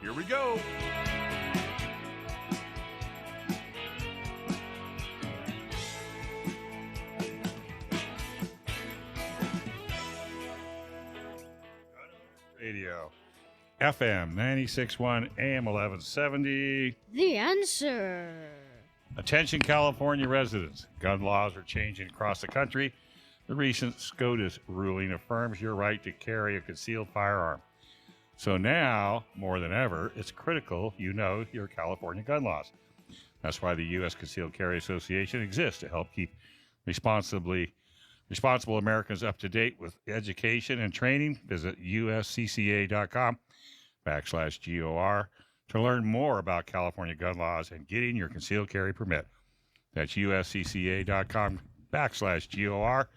Here we go. Radio. FM 96.1 AM 1170. The answer. Attention, California residents. Gun laws are changing across the country. The recent SCOTUS ruling affirms your right to carry a concealed firearm. So now, more than ever, it's critical you know your California gun laws. That's why the U.S. Concealed Carry Association exists, to help keep responsible Americans up to date with education and training. Visit uscca.com/GOR to learn more about California gun laws and getting your concealed carry permit. That's uscca.com/GOR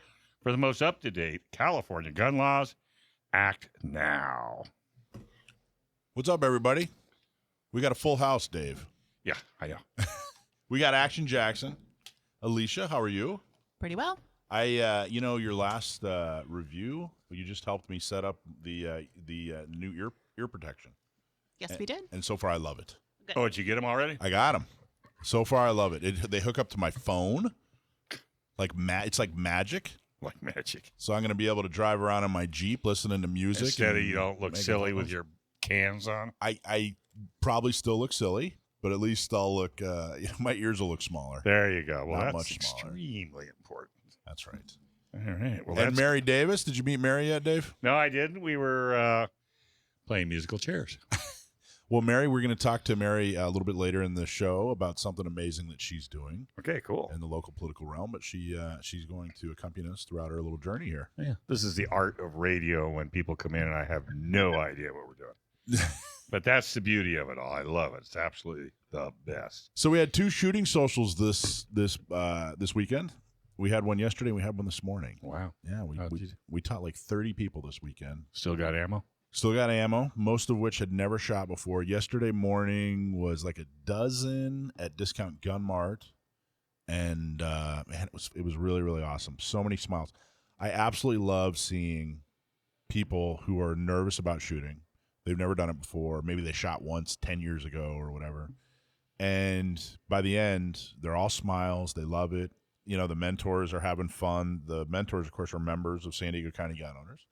for the most up-to-date California gun laws. Act now. What's up, everybody? We got a full house, Dave. Yeah, I know. We got Action Jackson. Alicia, how are you? Pretty well. Your last review, you just helped me set up the new ear protection. Yes, we did. And so far, I love it. Good. Oh, did you get them already? I got them. So far, I love it. They hook up to my phone. It's like magic. Like magic. So I'm going to be able to drive around in my Jeep listening to music. Instead of you don't look silly with your cans on. I probably still look silly, but at least I'll look, my ears will look smaller. There you go. Well, Not that's much smaller. extremely important. That's right. All right. Well, And Mary Davis, did you meet Mary yet, Dave? No, I didn't. We were playing musical chairs. Well, Mary, we're going to talk to Mary a little bit later in the show about something amazing that she's doing. Okay, cool. In the local political realm, but she's going to accompany us throughout her little journey here. Yeah. This is the art of radio when people come in and I have no idea what we're doing. But that's the beauty of it all. I love it. It's absolutely the best. So we had two shooting socials this weekend. We had one yesterday and we had one this morning. Wow. Yeah, we taught like 30 people this weekend. Still got ammo? Still got ammo, most of which had never shot before. Yesterday morning was like a dozen at Discount Gun Mart, and man, it was really, really awesome. So many smiles. I absolutely love seeing people who are nervous about shooting. They've never done it before. Maybe they shot once 10 years ago or whatever. And by the end, they're all smiles. They love it. You know, the mentors are having fun. The mentors, of course, are members of San Diego County Gun Owners.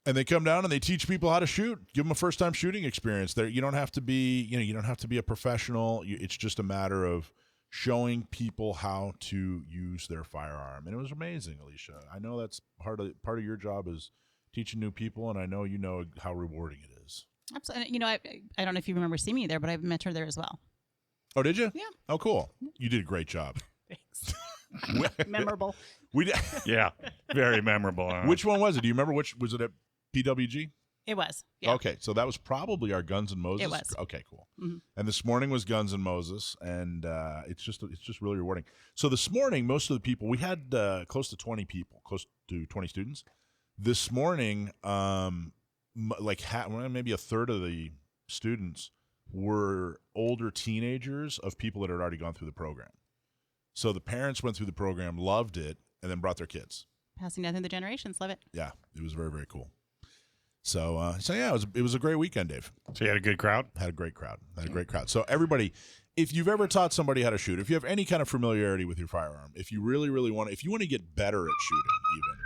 And they come down and they teach people how to shoot. Give them a first-time shooting experience. You don't have to be, you don't have to be a professional. It's just a matter of showing people how to use their firearm. And it was amazing, Alicia. I know that's part of your job is teaching new people, and I know you know how rewarding it is. Absolutely. You know, I don't know if you remember seeing me there, but I've met her there as well. Oh, did you? Yeah. Oh, cool. You did a great job. Thanks. Memorable. Yeah, very memorable. Which one was it? Do you remember which? Was it at PWG? It was. Yeah. Okay, so that was probably our Guns N' Moses. It was. Okay, cool. Mm-hmm. And this morning was Guns N' Moses, and it's just really rewarding. So this morning, most of the people, we had close to 20 people, close to 20 students. This morning, maybe a third of the students were older teenagers of people that had already gone through the program. So the parents went through the program, loved it, and then brought their kids. Passing down through the generations. Love it. Yeah, it was very, very cool. So yeah, it was a great weekend, Dave. So you had a good crowd? Had a great crowd. So everybody, if you've ever taught somebody how to shoot, if you have any kind of familiarity with your firearm, if you really, really want to get better at shooting even,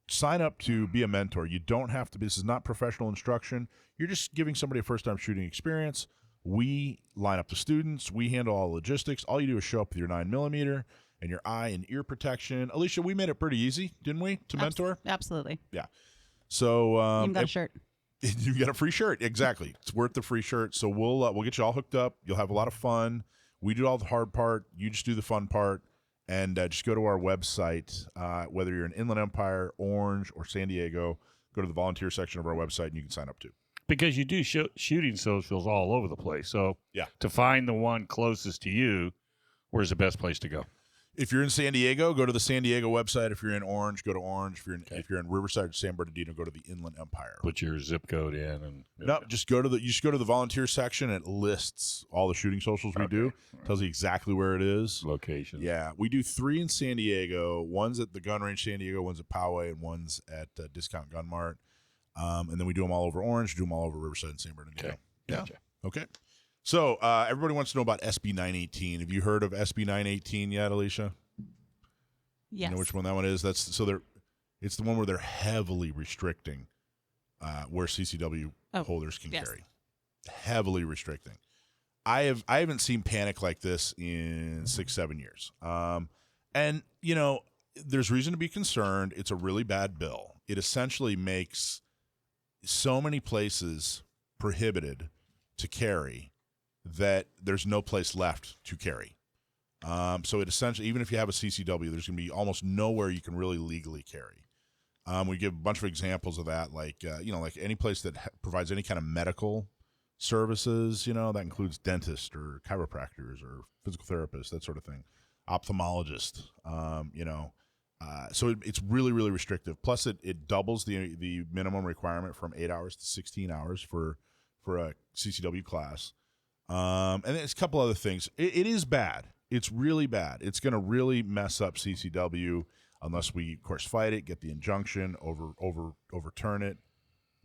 sign up to be a mentor. You don't have to be, this is not professional instruction. You're just giving somebody a first-time shooting experience. We line up the students. We handle all the logistics. All you do is show up with your 9mm and your eye and ear protection. Alicia, we made it pretty easy, didn't we, to mentor? Absolutely. Yeah. So you got a shirt. You got a free shirt. Exactly. It's worth the free shirt. So we'll get you all hooked up. You'll have a lot of fun. We do all the hard part. You just do the fun part. And just go to our website, whether you're in Inland Empire, Orange, or San Diego, go to the volunteer section of our website and you can sign up too. Because you do shooting socials all over the place. So yeah, to find the one closest to you, where's the best place to go? If you're in San Diego, go to the San Diego website. If you're in Orange, go to Orange. If you're in Riverside or San Bernardino, go to the Inland Empire. Put your zip code in and no, just go to the volunteer section. It lists all the shooting socials we do. Tells you exactly where it is. Location. Yeah, we do 3 in San Diego. One's at the Gun Range San Diego, one's at Poway, and one's at Discount Gun Mart. And then we do them all over Orange, do them all over Riverside and San Bernardino. Okay. Yeah. Gotcha. Okay. So everybody wants to know about SB 918. Have you heard of SB 918 yet, Alicia? Yes. You know which one that one is? It's the one where they're heavily restricting where CCW holders can carry. Heavily restricting. I haven't seen panic like this in 6-7 years. And you know, there's reason to be concerned. It's a really bad bill. It essentially makes so many places prohibited to carry that there's no place left to carry. So it essentially, even if you have a CCW, there's going to be almost nowhere you can really legally carry. We give a bunch of examples of that, like like any place that provides any kind of medical services. That includes dentists or chiropractors or physical therapists, that sort of thing, ophthalmologists. So it's really, really restrictive. Plus, it doubles the minimum requirement from 8 hours to 16 hours for a CCW class. And then it's a couple other things. It is bad. It's really bad. It's going to really mess up CCW unless we, of course, fight it, get the injunction, overturn it.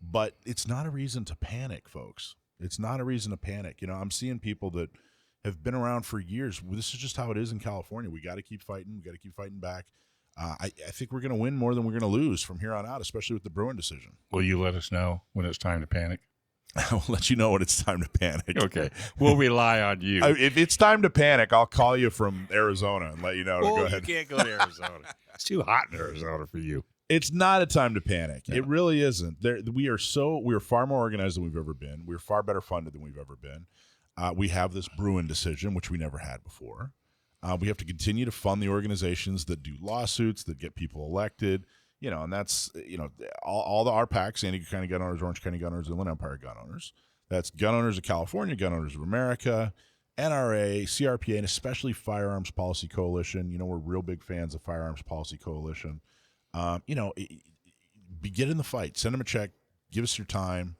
But it's not a reason to panic, folks. It's not a reason to panic. I'm seeing people that have been around for years. This is just how it is in California. We got to keep fighting. We got to keep fighting back. I think we're going to win more than we're going to lose from here on out, especially with the Bruen decision. Will you let us know when it's time to panic? I'll let you know when it's time to panic. Okay. We'll rely on you. If it's time to panic, I'll call you from Arizona and let you know to go ahead. You can't go to Arizona. It's too hot in Arizona for you. It's not a time to panic. No. It really isn't. We are far more organized than we've ever been. We're far better funded than we've ever been. We have this Bruen decision, which we never had before. We have to continue to fund the organizations that do lawsuits, that get people elected, and that's, all the RPACs, San Diego County Gun Owners, Orange County Gun Owners, Inland Empire Gun Owners. That's Gun Owners of California, Gun Owners of America, NRA, CRPA, and especially Firearms Policy Coalition. We're real big fans of Firearms Policy Coalition. Get in the fight. Send them a check. Give us your time.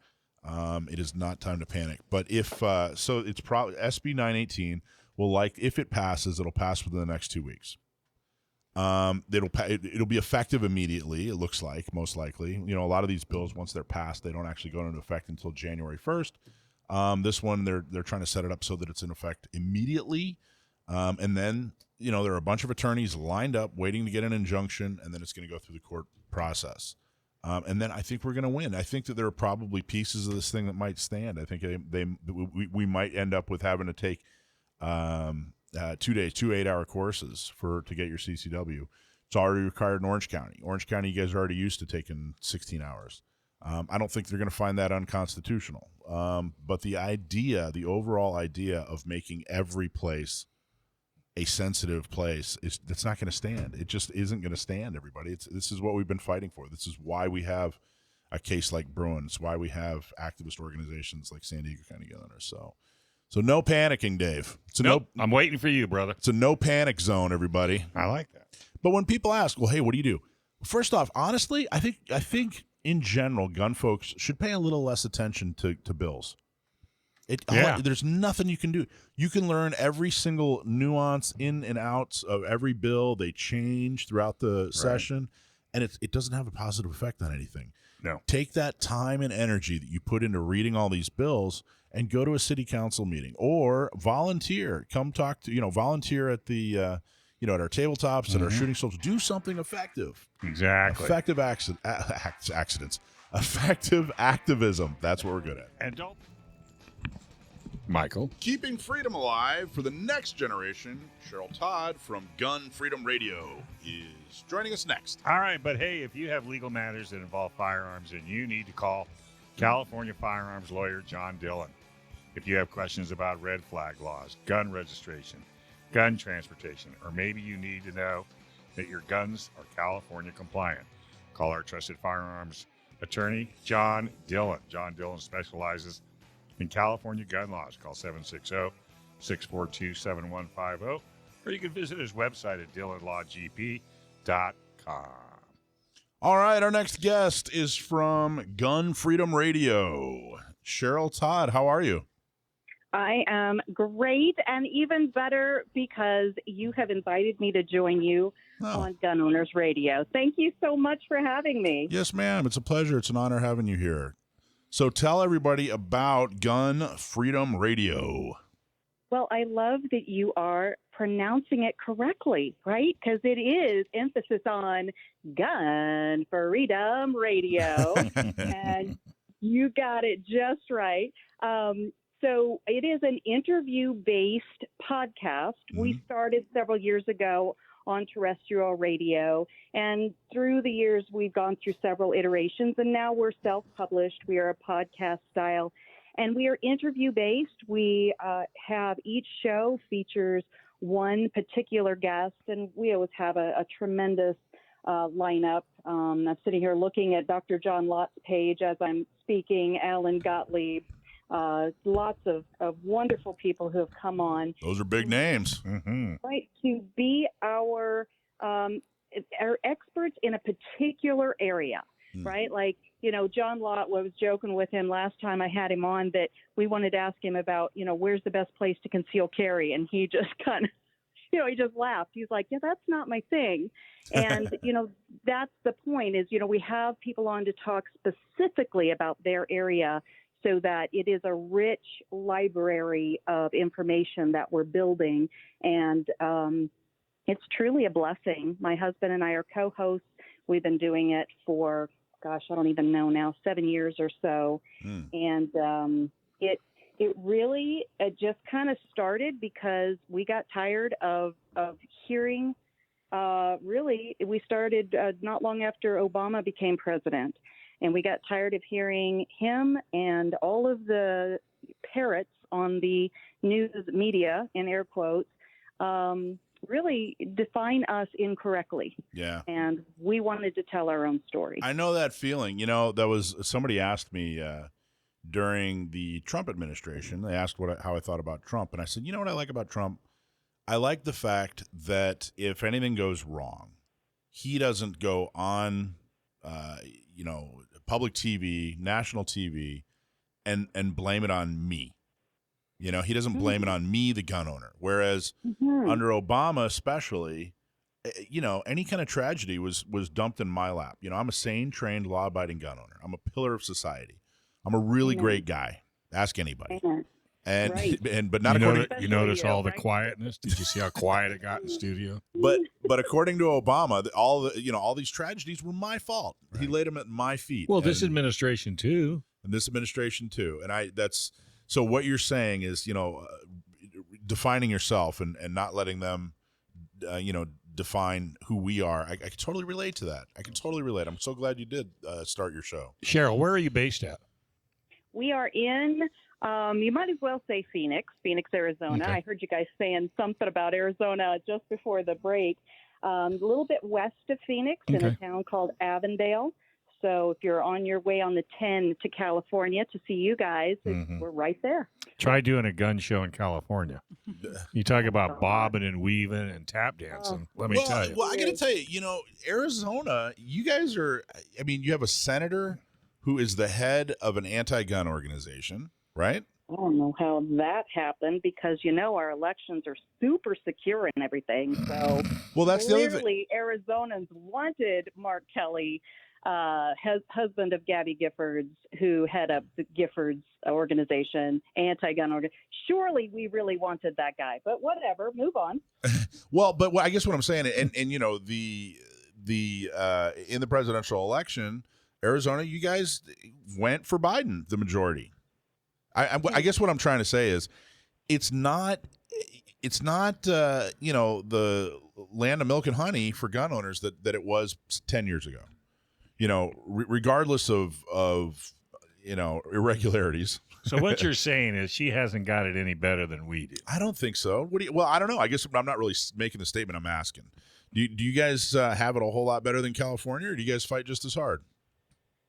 It is not time to panic. But if it's probably SB 918 if it passes, it'll pass within the next 2 weeks. It'll be effective immediately. It looks like, most likely. A lot of these bills, once they're passed, they don't actually go into effect until January 1st. This one, they're trying to set it up so that it's in effect immediately. And then, there are a bunch of attorneys lined up waiting to get an injunction, and then it's going to go through the court process. And then I think we're going to win. I think that there are probably pieces of this thing that might stand. I think we might end up with having to take 2 days, 2 8-hour courses to get your CCW. It's already required in Orange County. Orange County, you guys are already used to taking 16 hours. I don't think they're going to find that unconstitutional. But the overall idea of making every place a sensitive place, that's not going to stand. It just isn't going to stand, everybody. This is what we've been fighting for. This is why we have a case like Bruen. It's why we have activist organizations like San Diego County Gun Owners. So no panicking, Dave. I'm waiting for you, brother. It's a no panic zone, everybody. I like that. But when people ask, well, hey, what do you do? First off, honestly, I think in general, gun folks should pay a little less attention to bills. There's nothing you can do. You can learn every single nuance in and outs of every bill. They change throughout the session, and it doesn't have a positive effect on anything. No. Take that time and energy that you put into reading all these bills and go to a city council meeting or volunteer. Come talk to, volunteer at the, at our tabletops, at our shooting schools. Do something effective. Exactly. Effective accidents. Effective activism. That's what we're good at. And don't. Michael. Keeping freedom alive for the next generation, Cheryl Todd from Gun Freedom Radio is joining us next. All right, but hey, if you have legal matters that involve firearms, then you need to call California firearms lawyer John Dillon. If you have questions about red flag laws, gun registration, gun transportation, or maybe you need to know that your guns are California compliant, call our trusted firearms attorney, John Dillon. John Dillon specializes in California gun laws. Call 760-642-7150, or you can visit his website at dillonlawgp.com. All right, our next guest is from Gun Freedom Radio. Cheryl Todd, how are you? I am great, and even better because you have invited me to join you on Gun Owners Radio. Thank you so much for having me. Yes, ma'am. It's a pleasure. It's an honor having you here. So tell everybody about Gun Freedom Radio. Well, I love that you are pronouncing it correctly, right? Because it is emphasis on Gun Freedom Radio, and you got it just right. So it is an interview-based podcast. We started several years ago on terrestrial radio, and through the years, we've gone through several iterations, and now we're self-published. We are a podcast style, and we are interview-based. We have each show features one particular guest, and we always have a tremendous lineup. I'm sitting here looking at Dr. John Lott's page as I'm speaking, Alan Gottlieb, lots of wonderful people who have come on. Those are big names. Right, to be our experts in a particular area, right? Like, John Lott, I was joking with him last time I had him on that we wanted to ask him about, where's the best place to conceal carry? And he just kind of, he just laughed. He's like, yeah, that's not my thing. And, that's the point is, we have people on to talk specifically about their area so that it is a rich library of information that we're building. And it's truly a blessing. My husband and I are co-hosts. We've been doing it for, I don't even know now, 7 years or so. And it really just kind of started because we got tired of hearing, we started not long after Obama became president. And we got tired of hearing him and all of the parrots on the news media, in air quotes, really define us incorrectly. Yeah. And we wanted to tell our own story. I know that feeling. Somebody asked me during the Trump administration, they asked how I thought about Trump. And I said, what I like about Trump? I like the fact that if anything goes wrong, he doesn't go on, public TV, national TV, and blame it on me. He doesn't blame it on me, the gun owner. Whereas under Obama, especially, any kind of tragedy was dumped in my lap. I'm a sane, trained, law-abiding gun owner. I'm a pillar of society. I'm a really great guy. Ask anybody. And but not according. You notice all the quietness. Did you see how quiet it got in the studio? But according to Obama, all these tragedies were my fault. Right. He laid them at my feet. Well, this administration too. And so what you're saying is, defining yourself and not letting them, define who we are. I can totally relate to that. I can totally relate. I'm so glad you did start your show. Cheryl, where are you based at? We are in, you might as well say Phoenix, Arizona. Okay. I heard you guys saying something about Arizona just before the break. A little bit west of Phoenix in a town called Avondale. So if you're on your way on the 10 to California to see you guys, we're right there. Try doing a gun show in California. You talk about bobbing and weaving and tap dancing. Let me tell you. Well, I got to tell you, Arizona, you guys are, you have a senator who is the head of an anti-gun organization, right? I don't know how that happened because, our elections are super secure and everything. So well, that's the other thing. Clearly, Arizonans wanted Mark Kelly, husband of Gabby Giffords, who head up the Giffords organization, anti-gun organization. Surely we really wanted that guy, but whatever, move on. Well, but I guess what I'm saying, and the in the presidential election, Arizona, you guys went for Biden, the majority. I guess what I'm trying to say is, it's not the land of milk and honey for gun owners that it was 10 years ago. Regardless of irregularities. So what you're saying is she hasn't got it any better than we do. I don't think so. Well, I don't know. I guess I'm not really making the statement I'm asking. Do you guys have it a whole lot better than California, or do you guys fight just as hard?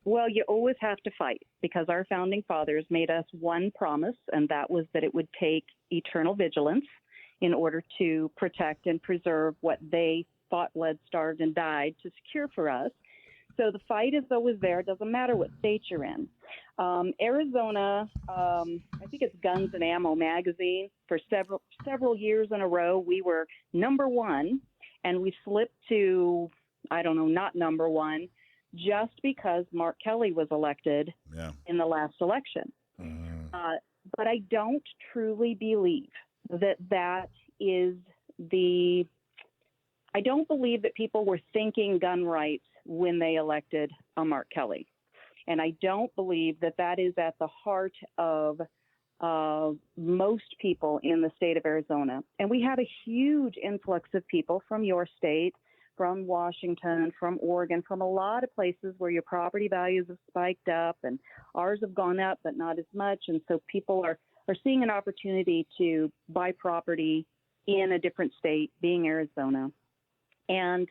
Well, you always have to fight because our founding fathers made us one promise, and that was that it would take eternal vigilance in order to protect and preserve what they fought, bled, starved, and died to secure for us. So the fight is always there. It doesn't matter what state you're in. Arizona, I think it's Guns and Ammo magazine. For several years in a row, we were number one, and we slipped to, I don't know, not number one, just because Mark Kelly was elected in the last election. But I don't truly believe that is the. I don't believe that people were thinking gun rights when they elected Mark Kelly. And I don't believe that is at the heart of most people in the state of Arizona. And we have a huge influx of people from your state, from Washington, from Oregon, from a lot of places where your property values have spiked up and ours have gone up, but not as much. And so people are seeing an opportunity to buy property in a different state, being Arizona. And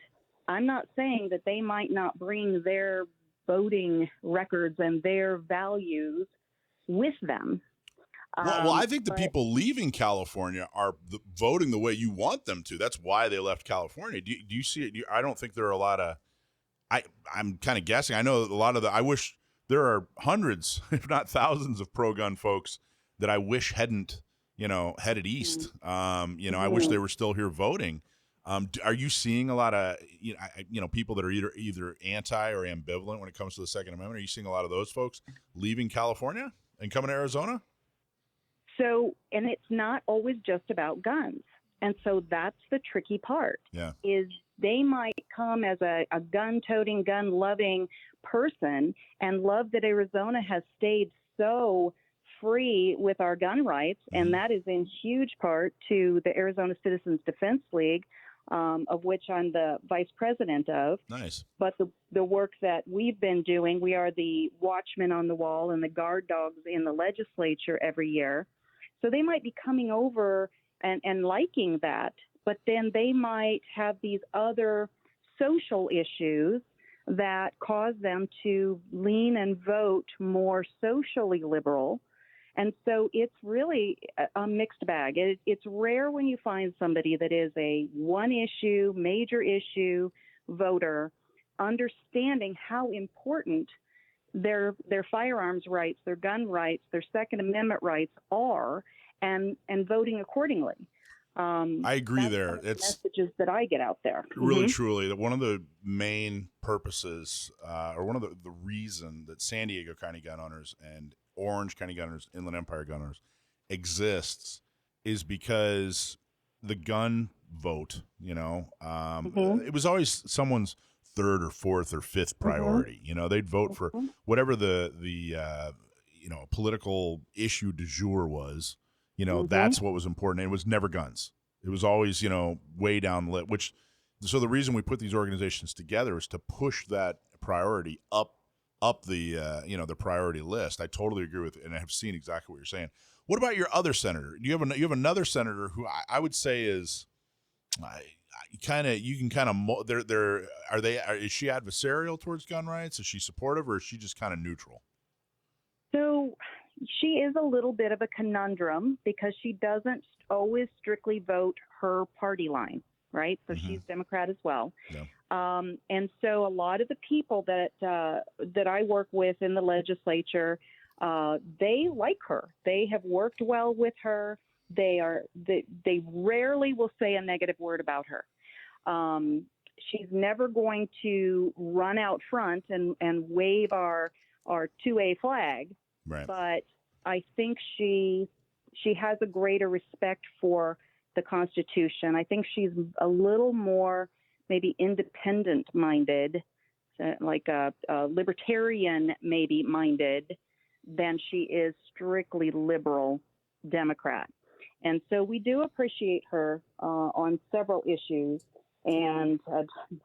I'm not saying that they might not bring their voting records and their values with them. Well, I think the people leaving California are voting the way you want them to. That's why they left California. Do you see it? I don't think there are a lot of. I'm kind of guessing. I know a lot of I wish there are hundreds, if not thousands, of pro-gun folks that I wish hadn't, headed east. I wish they were still here voting. Are you seeing a lot of, people that are either anti or ambivalent when it comes to the Second Amendment? Are you seeing a lot of those folks leaving California and coming to Arizona? So, and it's not always just about guns. And so that's the tricky part, is they might come as a gun-toting, gun-loving person and love that Arizona has stayed so free with our gun rights. And that is in huge part to the Arizona Citizens Defense League, of which I'm the vice president of. Nice. But the work that we've been doing, we are the watchmen on the wall and the guard dogs in the legislature every year. So they might be coming over and liking that, but then they might have these other social issues that cause them to lean and vote more socially liberal. And so it's really a mixed bag. It's rare when you find somebody that is a one-issue, major issue voter, understanding how important their firearms rights, their gun rights, their Second Amendment rights are, and voting accordingly. I agree there. It's messages that I get out there. Really, truly, that one of the main purposes, or one of the reason that San Diego County gun owners and Orange County gun owners, Inland Empire gun owners exists is because the gun vote, it was always someone's third or fourth or fifth priority. They'd vote for whatever the political issue du jour was. That's what was important. It was never guns. It was always, way down the list, so the reason we put these organizations together is to push that priority up the, the priority list. I totally agree with it, and I have seen exactly what you're saying. What about your other senator? You have another senator who I would say is, is she adversarial towards gun rights? Is she supportive, or is she just kind of neutral? So she is a little bit of a conundrum because she doesn't always strictly vote her party line, right? So she's Democrat as well. Yeah. And so a lot of the people that I work with in the legislature, they like her. They have worked well with her. They rarely will say a negative word about her. She's never going to run out front and wave our 2A flag. Right. But I think she has a greater respect for the Constitution. I think she's a little more maybe independent-minded, like a libertarian maybe minded, than she is strictly liberal Democrat. And so we do appreciate her on several issues. And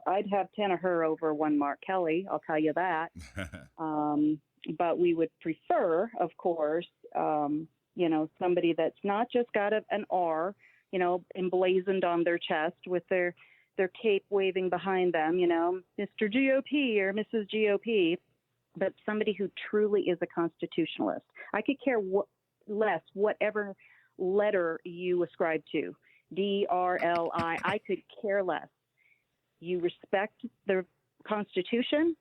I'd have 10 of her over one Mark Kelly, I'll tell you that. But we would prefer, of course, somebody that's not just got an R, emblazoned on their chest with their cape waving behind them, Mr. GOP or Mrs. GOP, but somebody who truly is a constitutionalist. I could care less whatever letter you ascribe to, DRLI. I could care less. You respect the Constitution,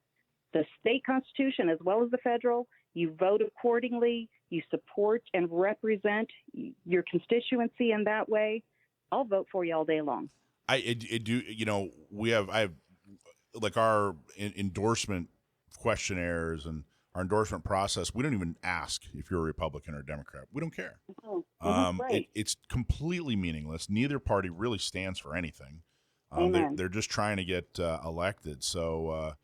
the state constitution, as well as the federal. you vote accordingly, you support and represent your constituency in that way, I'll vote for you all day long. I do. I have like our endorsement questionnaires and our endorsement process. We don't even ask if you're a Republican or a Democrat. We don't care. Right. It's completely meaningless. Neither party really stands for anything. Amen. They're just trying to get elected. So,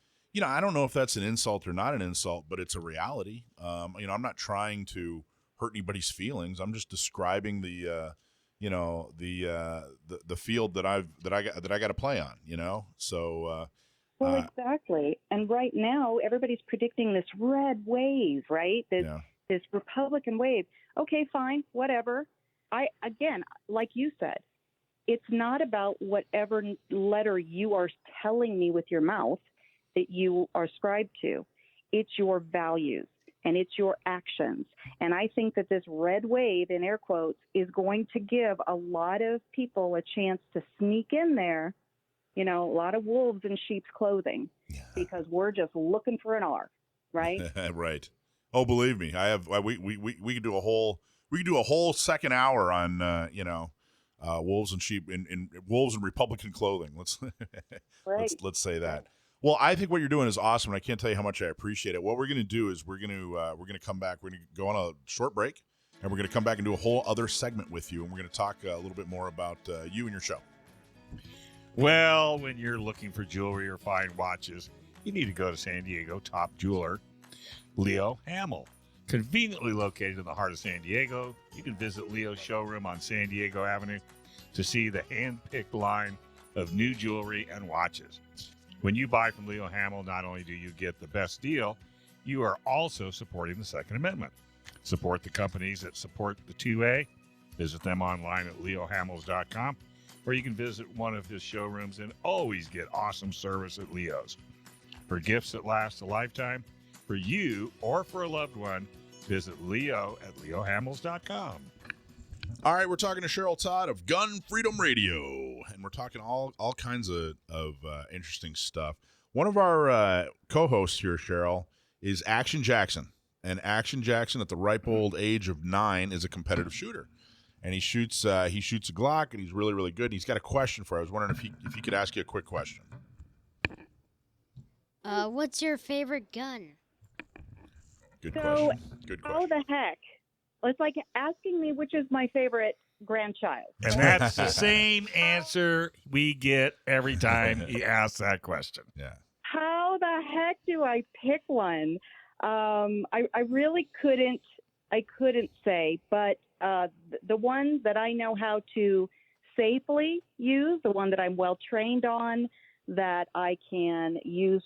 I don't know if that's an insult or not an insult, but it's a reality. I'm not trying to hurt anybody's feelings. I'm just describing the field that I got to play on. So. Well, exactly. And right now, everybody's predicting this red wave, right? This Republican wave. Okay, fine, whatever. Again, like you said, it's not about whatever letter you are telling me with your mouth that you are ascribed to. It's your values and it's your actions. And I think that this red wave, in air quotes, is going to give a lot of people a chance to sneak in there. A lot of wolves in sheep's clothing, because we're just looking for an R, right? Right. Oh, believe me, I have. We could do a whole second hour on wolves and sheep in wolves in Republican clothing. Let's let's say that. Well, I think what you're doing is awesome, and I can't tell you how much I appreciate it. What we're going to do is we're going to come back. We're going to go on a short break, and we're going to come back and do a whole other segment with you, and we're going to talk a little bit more about you and your show. Well, when you're looking for jewelry or fine watches, you need to go to San Diego top jeweler Leo Hamill. Conveniently located in the heart of San Diego, you can visit Leo's showroom on San Diego Avenue to see the hand-picked line of new jewelry and watches. When you buy from Leo Hamill, not only do you get the best deal, you are also supporting the Second Amendment. Support the companies that support the 2A. Visit them online at leohamills.com. Or you can visit one of his showrooms and always get awesome service at Leo's. For gifts that last a lifetime, for you or for a loved one, visit Leo at leohamills.com. All right, we're talking to Cheryl Todd of Gun Freedom Radio, and we're talking all kinds of interesting stuff. One of our co-hosts here, Cheryl, is Action Jackson. And Action Jackson, at the ripe old age of 9, is a competitive shooter. And he shoots a Glock, and he's really, really good. And he's got a question for you. I was wondering if he could ask you a quick question. What's your favorite gun? Good question. How the heck? It's like asking me which is my favorite grandchild. And that's the same answer we get every time he asks that question. Yeah. How the heck do I pick one? I really couldn't say, but the one that I know how to safely use, the one that I'm well trained on, that I can use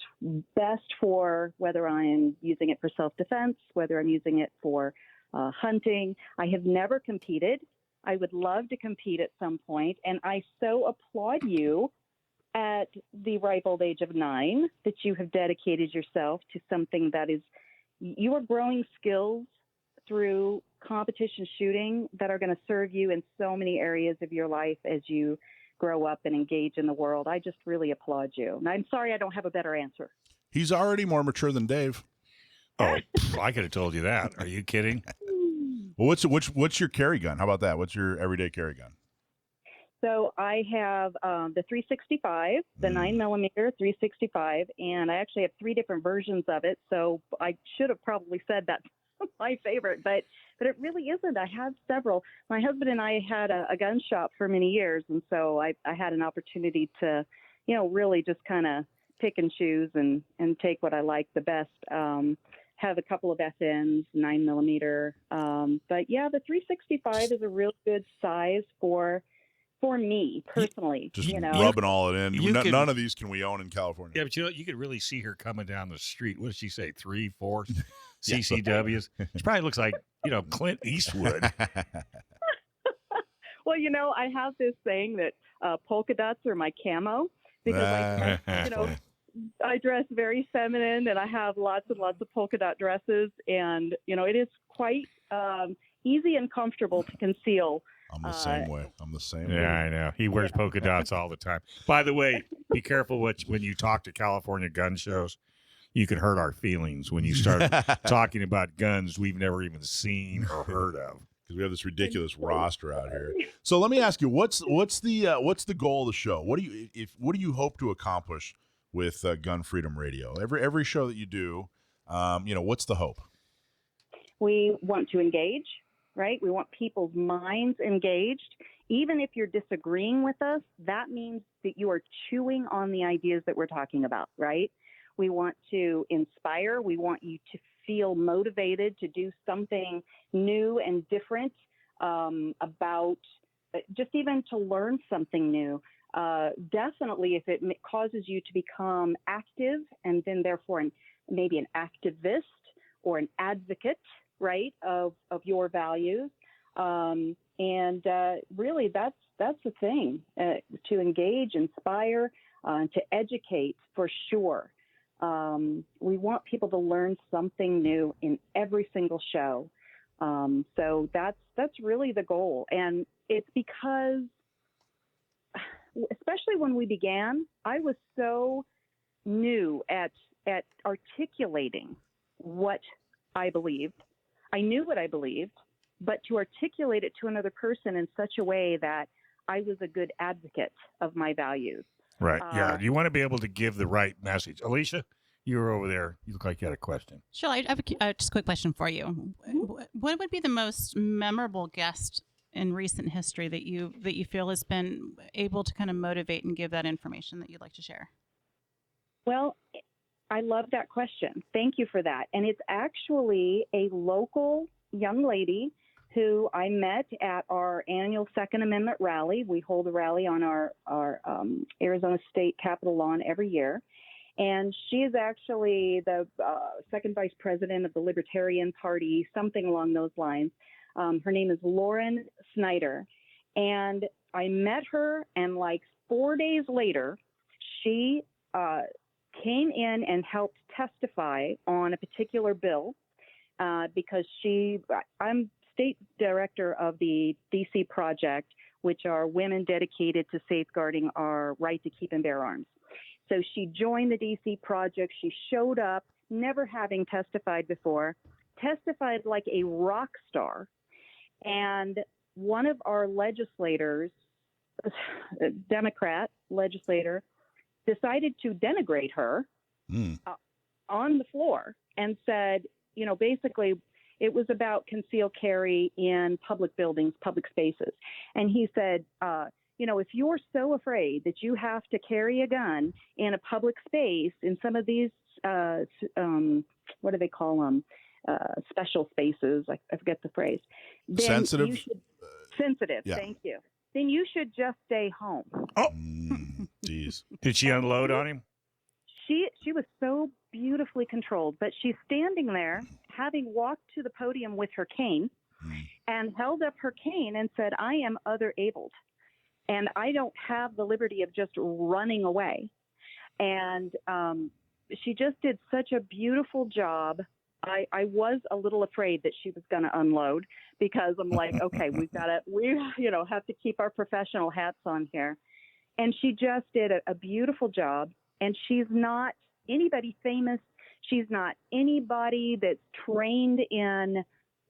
best for whether I'm using it for self-defense, whether I'm using it for hunting. I have never competed. I would love to compete at some point, and I so applaud you at the ripe old age of 9 that you have dedicated yourself to something that is, you are growing skills through competition shooting that are going to serve you in so many areas of your life as you grow up and engage in the world. I just really applaud you. And I'm sorry I don't have a better answer. He's already more mature than Dave. Oh, I could have told you that. Are you kidding? Well, what's your carry gun? How about that? What's your everyday carry gun? So I have the 365, the 9mm 365, and I actually have 3 different versions of it. So I should have probably said that's my favorite, but it really isn't. I have several. My husband and I had a gun shop for many years, and so I had an opportunity to, really just kind of pick and choose and take what I like the best. Have a couple of FNs, 9mm. But yeah, the 365 is a real good size for me personally. Just rubbing all it in. None of these can we own in California. Yeah, but you could really see her coming down the street. What did she say? 3/4 CCWs. She probably looks like Clint Eastwood. Well, I have this saying that polka dots are my camo because I dress very feminine and I have lots and lots of polka dot dresses, and it is quite easy and comfortable to conceal. I'm the same way. Yeah, I know. He wears polka dots all the time. By the way, be careful when you talk to California gun shows. you could hurt our feelings when you start talking about guns we've never even seen or heard of. Because we have this ridiculous roster out here. So let me ask you, what's the goal of the show? What do you hope to accomplish with Gun Freedom Radio? Every show that you do, what's the hope? We want to engage, right? We want people's minds engaged. Even if you're disagreeing with us, that means that you are chewing on the ideas that we're talking about, right? We want to inspire. We want you to feel motivated to do something new and different about just even to learn something new. Definitely if it causes you to become active and then therefore maybe an activist or an advocate, right, of your values. And really that's the thing, to engage, inspire, to educate for sure. We want people to learn something new in every single show. So that's really the goal. And it's because, especially when we began, I was so new at articulating what I believed. I knew what I believed, but to articulate it to another person in such a way that I was a good advocate of my values. Right. Yeah. You want to be able to give the right message. Alicia, you were over there. You look like you had a question. Sure. I have just a quick question for you. What would be the most memorable guest in recent history that you feel has been able to kind of motivate and give that information that you'd like to share? Well, I love that question. Thank you for that. And it's actually a local young lady who I met at our annual Second Amendment rally. We hold a rally on our Arizona State Capitol lawn every year. And she is actually the second vice president of the Libertarian Party, something along those lines. Her name is Lauren Snyder. And I met her, and like 4 days later, she came in and helped testify on a particular bill because I'm state director of the DC Project, which are women dedicated to safeguarding our right to keep and bear arms. So she joined the DC Project. She showed up, never having testified before, testified like a rock star. And one of our legislators, a Democrat legislator, decided to denigrate her on the floor and said, basically it was about concealed carry in public buildings, public spaces. And he said, if you're so afraid that you have to carry a gun in a public space in some of these, what do they call them? Special spaces. I forget the phrase. Then sensitive. Sensitive. Yeah. Thank you. Then you should just stay home. Oh, jeez. Did she unload on him? She was so beautifully controlled, but she's standing there having walked to the podium with her cane and held up her cane and said, I am other abled and I don't have the liberty of just running away. And she just did such a beautiful job. I was a little afraid that she was going to unload because I'm like, okay, we have to keep our professional hats on here. And she just did a beautiful job. And she's not anybody famous. She's not anybody that's trained in,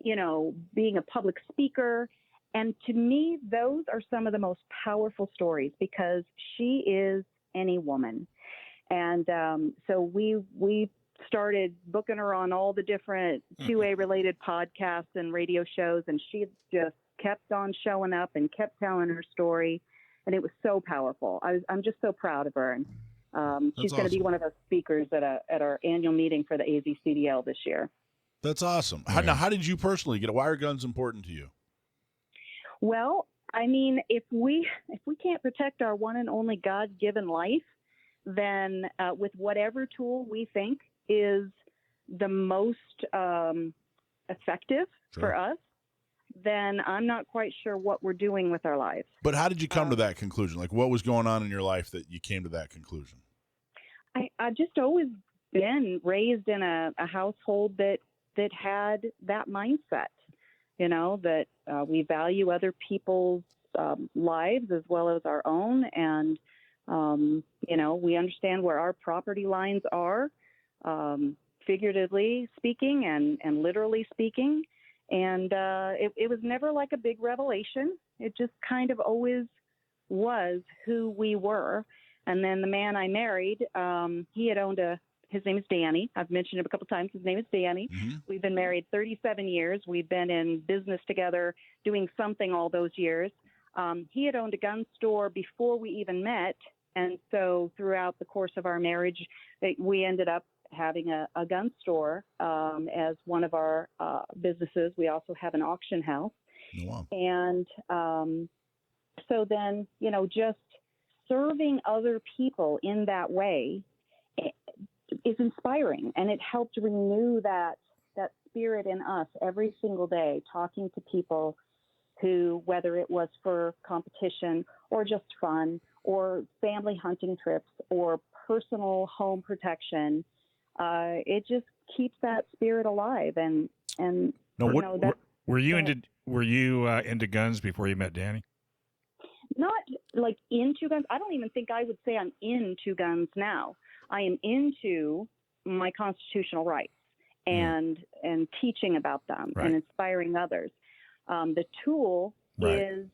being a public speaker. And to me, those are some of the most powerful stories because she is any woman. And so we started booking her on all the different 2A related podcasts and radio shows. And she just kept on showing up and kept telling her story. And it was so powerful. I'm just so proud of her. And she's going to be one of our speakers at our annual meeting for the AZCDL this year. That's awesome. Now, how did you personally get it? Why are guns important to you? Well, I mean, if we can't protect our one and only God-given life, then with whatever tool we think is the most effective for us, then I'm not quite sure what we're doing with our lives. But how did you come to that conclusion? Like, what was going on in your life that you came to that conclusion? I've just always been raised in a household that had that mindset, that we value other people's lives as well as our own. And, we understand where our property lines are. figuratively speaking and literally speaking. And it was never like a big revelation. It just kind of always was who we were. And then the man I married, he had owned his name is Danny. I've mentioned him a couple of times. His name is Danny. Mm-hmm. We've been married 37 years. We've been in business together doing something all those years. He had owned a gun store before we even met. And so throughout the course of our marriage, we ended up having a gun store as one of our businesses. We also have an auction house. Oh, wow. And so then, just serving other people in that way is inspiring, and it helped renew that spirit in us every single day, talking to people who, whether it was for competition or just fun or family hunting trips or personal home protection, it just keeps that spirit alive. And were you into guns before you met Danny? Not like into guns. I don't even think I would say I'm into guns now. I am into my constitutional rights and teaching about them and inspiring others. The tool is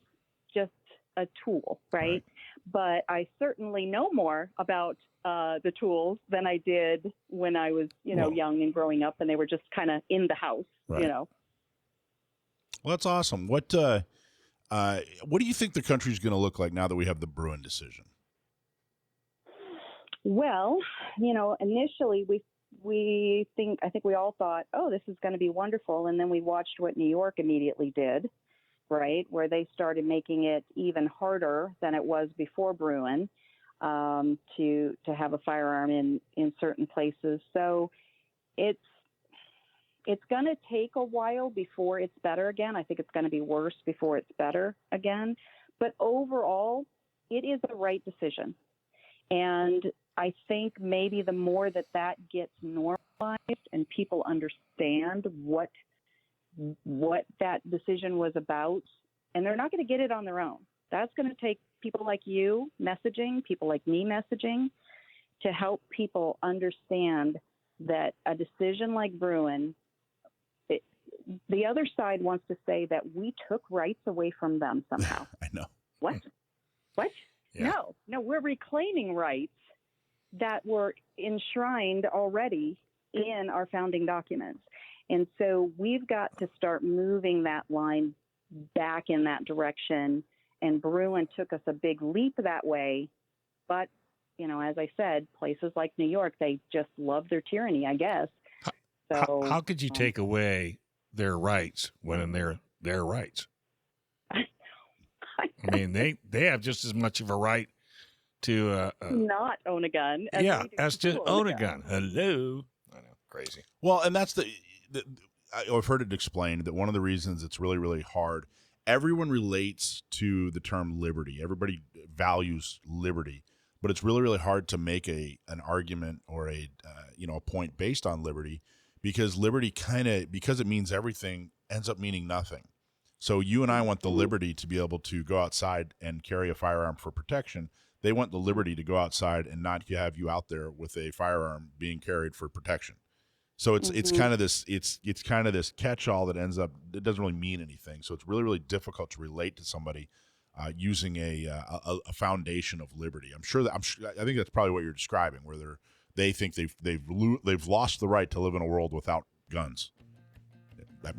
just a tool, right? But I certainly know more about the tools than I did when I was, young and growing up, and they were just kind of in the house, Well, that's awesome. What do you think the country's going to look like now that we have the Bruen decision? Well, initially I think we all thought, oh, this is going to be wonderful. And then we watched what New York immediately did, right, where they started making it even harder than it was before Bruen to have a firearm in certain places. So it's going to take a while before it's better again. I think it's going to be worse before it's better again. But overall, it is the right decision. And I think maybe the more that gets normalized and people understand what that decision was about, and they're not going to get it on their own. That's going to take people like you messaging, people like me messaging, to help people understand that a decision like Bruen, the other side wants to say that we took rights away from them somehow. I know. What? Yeah. No, we're reclaiming rights that were enshrined already in our founding documents. And so we've got to start moving that line back in that direction. And Bruen took us a big leap that way. But, as I said, places like New York, they just love their tyranny, I guess. So how could you take away their rights when they're their rights? I mean, they have just as much of a right to not own a gun as to own a gun. Hello. I know, crazy. Well, and that's I've heard it explained that one of the reasons it's really, really hard, everyone relates to the term liberty. Everybody values liberty, but it's really, really hard to make an argument or a point based on liberty, because liberty because it means everything, ends up meaning nothing. So you and I want the liberty to be able to go outside and carry a firearm for protection. They want the liberty to go outside and not have you out there with a firearm being carried for protection. So it's kind of this catch-all that ends up, it doesn't really mean anything. So it's really, really difficult to relate to somebody using a foundation of liberty. I think that's probably what you're describing, where they think they've lost the right to live in a world without guns.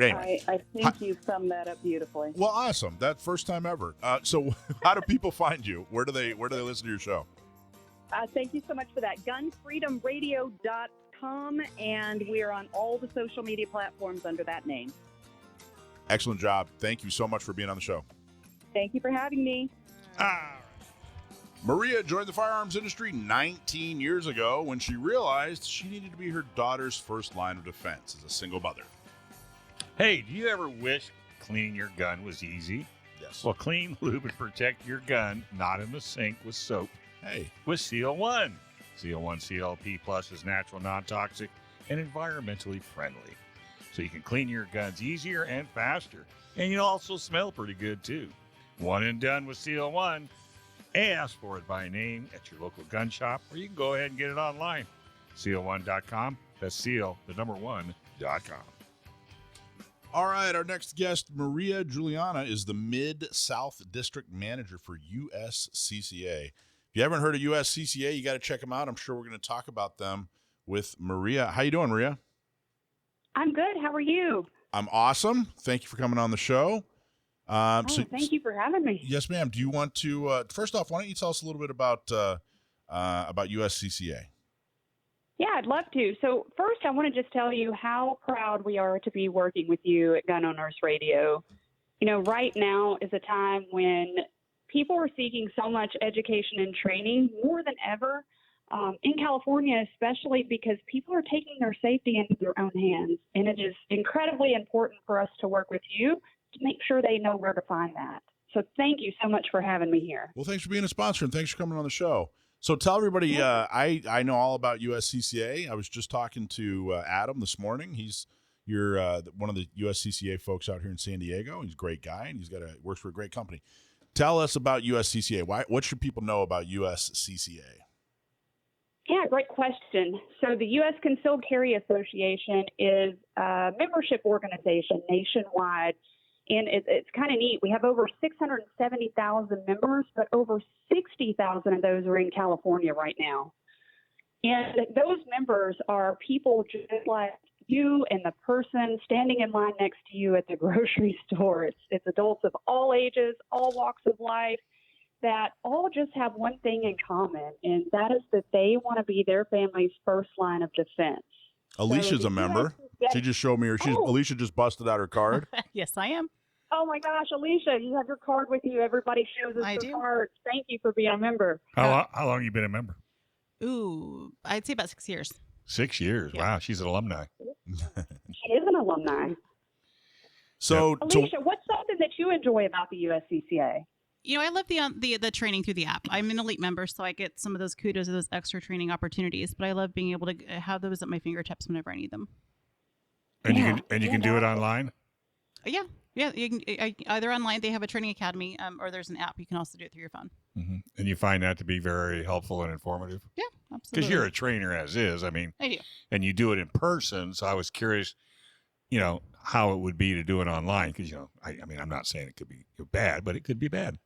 Anyway, I think you've summed that up beautifully. Well, awesome. That first time ever. So how do people find you? Where do they listen to your show? Thank you so much for that. Gunfreedomradio.com, and we're on all the social media platforms under that name. Excellent job. Thank you so much for being on the show. Thank you for having me. Maria joined the firearms industry 19 years ago when she realized she needed to be her daughter's first line of defense as a single mother. Hey, do you ever wish cleaning your gun was easy? Yes. Well, clean, lube, and protect your gun, not in the sink with soap. Hey. With Seal One. Seal One CLP Plus is natural, non-toxic, and environmentally friendly. So you can clean your guns easier and faster. And you'll also smell pretty good, too. One and done with Seal One. Ask for it by name at your local gun shop, or you can go ahead and get it online. seal1.com. That's seal, the number 1.com. All right, our next guest, Maria Juliana, is the Mid-South District Manager for USCCA. If you haven't heard of USCCA, you got to check them out. I'm sure we're going to talk about them with Maria. How you doing, Maria? I'm good. How are you? I'm awesome. Thank you for coming on the show. Thank you for having me. Yes, ma'am. Do you want to, first off, why don't you tell us a little bit about USCCA? Yeah, I'd love to. So first, I want to just tell you how proud we are to be working with you at Gun Owners Radio. You know, right now is a time when people are seeking so much education and training more than ever in California, especially because people are taking their safety into their own hands. And it is incredibly important for us to work with you to make sure they know where to find that. So thank you so much for having me here. Well, thanks for being a sponsor, and thanks for coming on the show. So tell everybody, I know all about USCCA. I was just talking to Adam this morning. You're one of the USCCA folks out here in San Diego. He's a great guy, and works for a great company. Tell us about USCCA. What should people know about USCCA? Yeah, great question. So the U.S. Concealed Carry Association is a membership organization nationwide. And it's kind of neat. We have over 670,000 members, but over 60,000 of those are in California right now. And those members are people just like you and the person standing in line next to you at the grocery store. It's adults of all ages, all walks of life, that all just have one thing in common, and that is that they want to be their family's first line of defense. Alicia's a member. She just showed me Alicia just busted out her card. Yes, I am. Oh my gosh, Alicia, you have your card with you. Everybody shows us their cards. Thank you for being a member. How long have you been a member? Ooh, I'd say about 6 years. 6 years. Yeah. Wow, she's an alumni. She is an alumni. So, Alicia, what's something that you enjoy about the USCCA? You know, I love the training through the app. I'm an elite member, so I get some of those kudos of those extra training opportunities. But I love being able to have those at my fingertips whenever I need them. And you can do it online. Yeah. You can either online. They have a training academy, or there's an app. You can also do it through your phone. Mm-hmm. And you find that to be very helpful and informative. Yeah, absolutely. Because you're a trainer as is. I mean, I do. And you do it in person. So I was curious, how it would be to do it online. Because I mean, I'm not saying it could be bad, but it could be bad.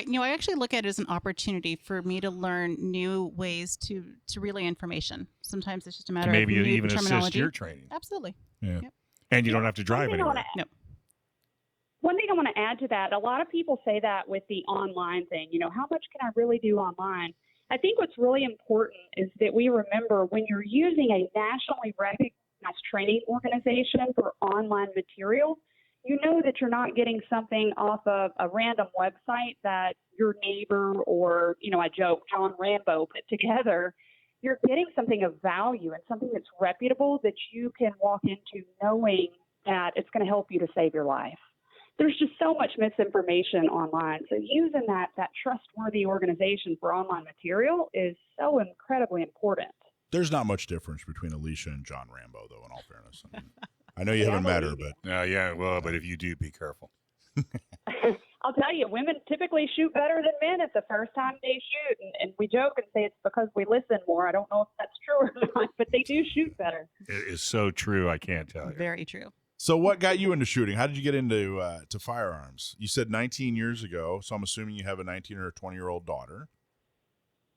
No, I actually look at it as an opportunity for me to learn new ways to relay information. Sometimes it's just a matter of maybe new even terminology. assist your training. Absolutely. Yeah. Yep. And you don't have to drive anywhere. No. One thing I want to add to that, a lot of people say that with the online thing, how much can I really do online? I think what's really important is that we remember when you're using a nationally recognized training organization for online material, you know that you're not getting something off of a random website that your neighbor or, I joke, John Rambo put together. You're getting something of value and something that's reputable that you can walk into knowing that it's going to help you to save your life. There's just so much misinformation online. So using that trustworthy organization for online material is so incredibly important. There's not much difference between Alicia and John Rambo, though, in all fairness. I know you haven't met her, but... but if you do, be careful. I'll tell you, women typically shoot better than men at the first time they shoot. And we joke and say it's because we listen more. I don't know if that's true or not, but they do shoot better. It is so true, I can't tell you. Very true. So what got you into shooting? How did you get into to firearms? You said 19 years ago, so I'm assuming you have a 19 or a 20-year-old daughter.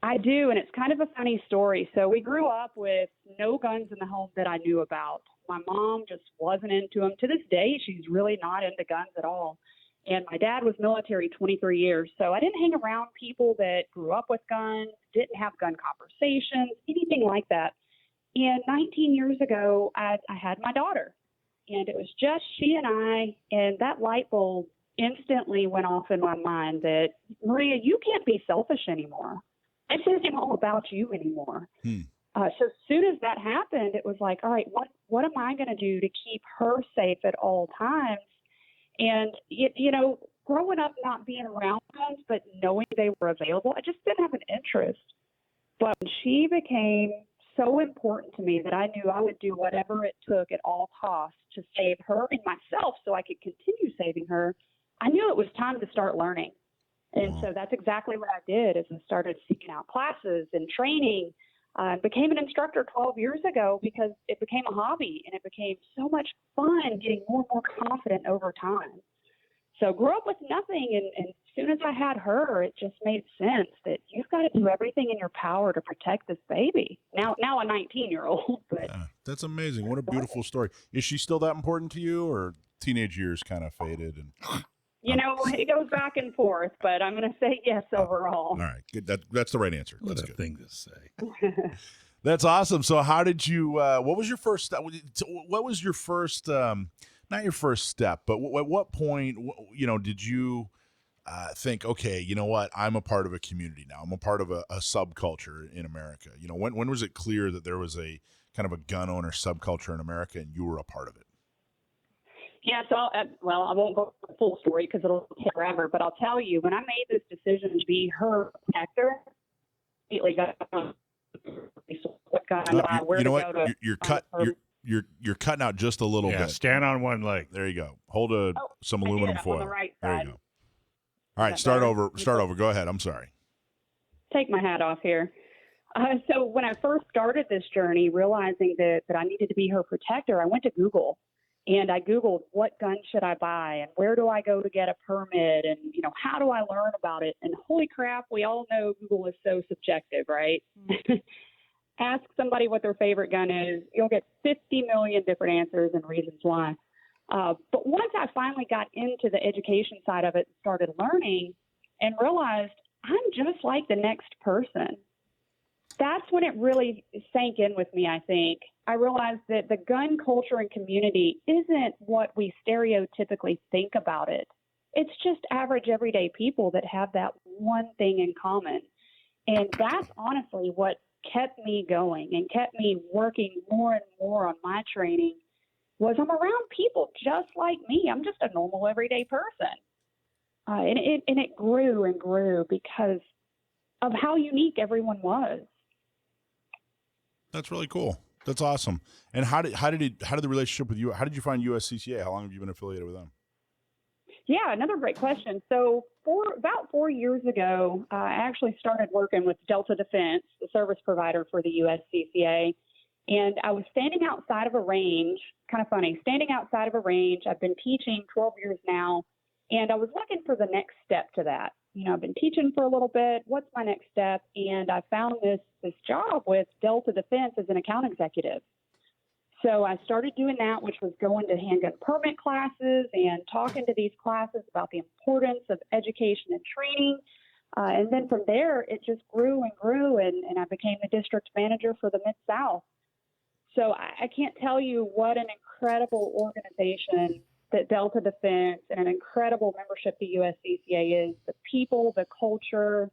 I do, and it's kind of a funny story. So we grew up with no guns in the home that I knew about. My mom just wasn't into them. To this day, she's really not into guns at all. And my dad was military 23 years, so I didn't hang around people that grew up with guns, didn't have gun conversations, anything like that. And 19 years ago, I had my daughter. And it was just she and I, and that light bulb instantly went off in my mind that, Maria, you can't be selfish anymore. This isn't all about you anymore. So as soon as that happened, it was like, all right, what am I going to do to keep her safe at all times? And, growing up not being around guns, but knowing they were available, I just didn't have an interest. But she became so important to me that I knew I would do whatever it took at all costs to save her and myself so I could continue saving her. I knew it was time to start learning. And so that's exactly what I did is I started seeking out classes and training. Became an instructor 12 years ago because it became a hobby and it became so much fun, getting more and more confident over time. So grew up with nothing, and as soon as I had her, it just made sense that you've got to do everything in your power to protect this baby. Now a 19-year-old. But Yeah, that's amazing. What a beautiful story. Is she still that important to you, or teenage years kind of faded? And it goes back and forth, but I'm going to say yes overall. All right, good. That's the right answer. What That's a good. thing to say. That's awesome. So, how did you? What was your first? What was your first? Not your first step, but at what point, did you think, okay, you know what? I'm a part of a community now. I'm a part of a subculture in America. When was it clear that there was a kind of a gun owner subculture in America, and you were a part of it? Yeah, so I won't go the full story because it'll take forever. But I'll tell you, when I made this decision to be her protector, immediately got what gun to buy, where you know to what? go to. You're cutting out just a little bit. Stand on one leg. There you go. Hold some aluminum foil. On the right there side. you go. All right, start over. Go ahead. I'm sorry. Take my hat off here. So when I first started this journey, realizing that I needed to be her protector, I went to Google and I Googled what gun should I buy and where do I go to get a permit and, how do I learn about it? And holy crap, we all know Google is so subjective, right? Mm-hmm. Ask somebody what their favorite gun is. You'll get 50 million different answers and reasons why. But once I finally got into the education side of it and started learning and realized I'm just like the next person, that's when it really sank in with me, I think. I realized that the gun culture and community isn't what we stereotypically think about it. It's just average, everyday people that have that one thing in common. And that's honestly what kept me going and kept me working more and more on my training was I'm around people just like me. I'm just a normal, everyday person. And it grew and grew because of how unique everyone was. That's really cool. That's awesome. And how did the relationship with you? How did you find USCCA? How long have you been affiliated with them? Yeah, another great question. So about 4 years ago, I actually started working with Delta Defense, the service provider for the USCCA. And I was standing outside of a range, kind of funny, standing outside of a range. I've been teaching 12 years now, and I was looking for the next step to that. I've been teaching for a little bit. What's my next step? And I found this job with Delta Defense as an account executive. So I started doing that, which was going to handgun permit classes and talking to these classes about the importance of education and training. And then from there, it just grew and grew, and I became the district manager for the Mid-South. So I can't tell you what an incredible organization that Delta Defense and an incredible membership the USCCA is. The people, the culture,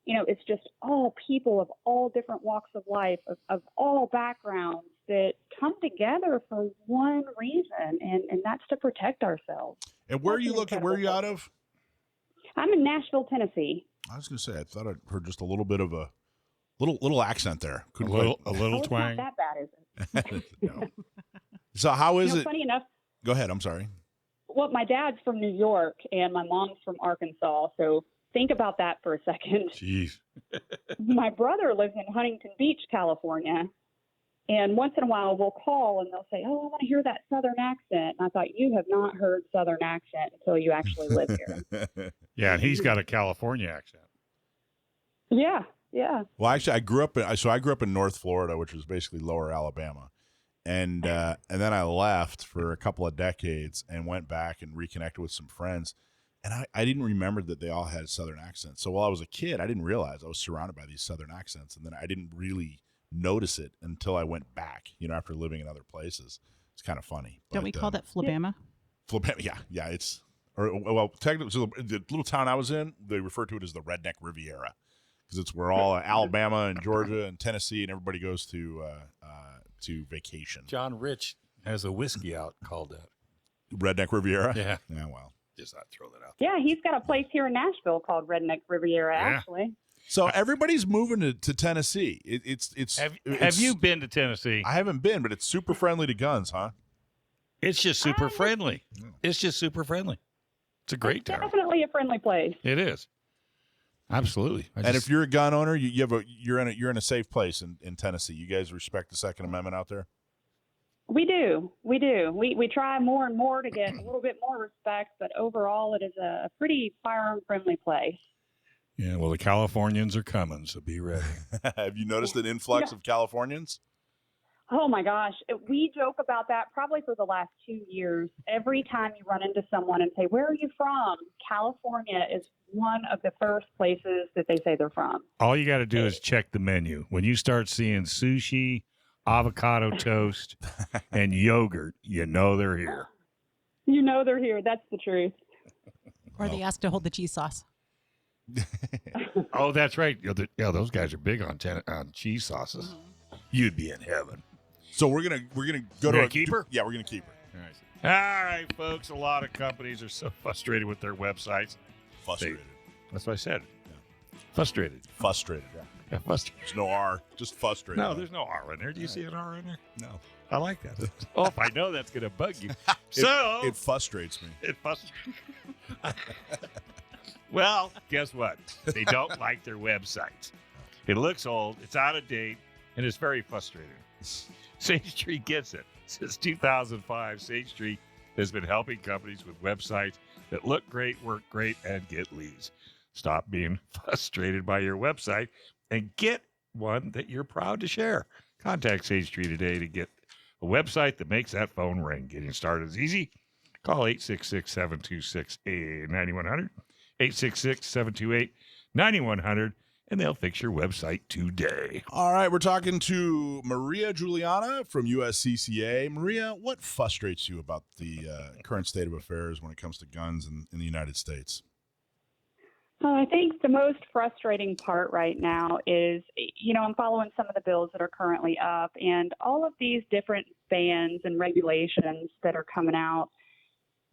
it's just all people of all different walks of life, of all backgrounds that come together for one reason, and that's to protect ourselves. And where are you looking? Where are you out of? I'm in Nashville, Tennessee. I was going to say, I thought I heard just a little bit of a little accent there. A little twang. It's not that bad, is it? No. So how is it? Funny enough. Go ahead. I'm sorry. Well, my dad's from New York and my mom's from Arkansas. So think about that for a second. Jeez. My brother lives in Huntington Beach, California. And once in a while we'll call and they'll say, oh, I want to hear that Southern accent. And I thought, you have not heard Southern accent until you actually live here. Yeah, and he's got a California accent. Yeah. Well, actually, I grew up in North Florida, which was basically lower Alabama. And then I left for a couple of decades and went back and reconnected with some friends. And I didn't remember that they all had Southern accents. So while I was a kid, I didn't realize I was surrounded by these Southern accents. And then I didn't really notice it until I went back, after living in other places. It's kind of funny. Don't we call that Flabama? Flabama, yeah. Technically, so the little town I was in, they refer to it as the Redneck Riviera because it's where all Alabama and Georgia and Tennessee and everybody goes to vacation. John Rich has a whiskey out called that. Redneck Riviera? Yeah. Yeah, well. Just not throw that out there. Yeah, he's got a place here in Nashville called Redneck Riviera, actually. So everybody's moving to Tennessee. Have you been to Tennessee? I haven't been, but it's super friendly to guns, huh? It's just super friendly. It's just super friendly. It's a great town. Definitely a friendly place. It is. Absolutely. And if you're a gun owner, you're in a safe place in Tennessee. You guys respect the Second Amendment out there? We do. We try more and more to get a little bit more respect, but overall it is a pretty firearm-friendly place. Yeah, well, the Californians are coming, so be ready. Have you noticed an influx of Californians? Oh, my gosh. We joke about that probably for the last 2 years. Every time you run into someone and say, where are you from? California is one of the first places that they say they're from. All you got to do is check the menu. When you start seeing sushi, avocado toast, and yogurt, you know they're here. You know they're here. That's the truth. Or they ask to hold the cheese sauce. Oh, that's right. Those guys are big on cheese sauces. You'd be in heaven. So we're gonna go to keep her. Yeah, we're gonna keep her. All right, folks. A lot of companies are so frustrated with their websites. Frustrated. That's what I said. Yeah. Frustrated. Frustrated. Yeah. Yeah, frustrated. There's no R. Just frustrated. No, there's no R in there. Do you see an R in there? No. I like that. Oh, if I know that's going to bug you. It frustrates me. It frustrates. Well, guess what? They don't like their websites. It looks old, it's out of date, and it's very frustrating. Sage Tree gets it. Since 2005, Sage Tree has been helping companies with websites that look great, work great, and get leads. Stop being frustrated by your website and get one that you're proud to share. Contact Sage Tree today to get a website that makes that phone ring. Getting started is easy. Call 866-726-9100, 866-728-9100, and they'll fix your website today. All right, we're talking to Maria Juliana from USCCA. Maria, what frustrates you about the current state of affairs when it comes to guns in the United States? I think the most frustrating part right now is, I'm following some of the bills that are currently up, and all of these different bans and regulations that are coming out.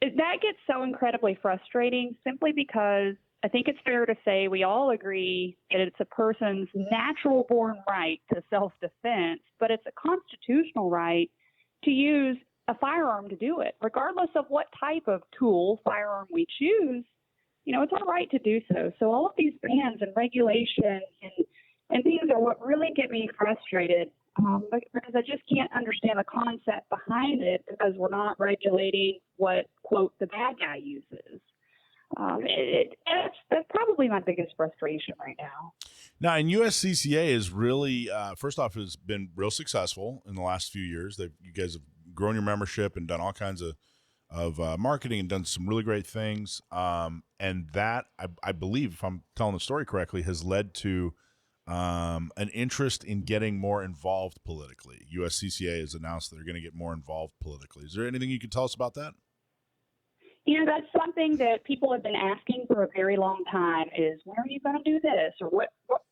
That gets so incredibly frustrating simply because I think it's fair to say we all agree that it's a person's natural born right to self-defense, but it's a constitutional right to use a firearm to do it, regardless of what type of tool, firearm we choose. It's our right to do so. So all of these bans and regulations and things are what really get me frustrated because I just can't understand the concept behind it because we're not regulating what, quote, the bad guy uses. That's probably my biggest frustration right now. Now, and USCCA is really, first off, has been real successful in the last few years. You guys have grown your membership and done all kinds of marketing and done some really great things. And that, I believe, if I'm telling the story correctly, has led to an interest in getting more involved politically. USCCA has announced that they're going to get more involved politically. Is there anything you can tell us about that? That's something that people have been asking for a very long time is, when are you going to do this? Or what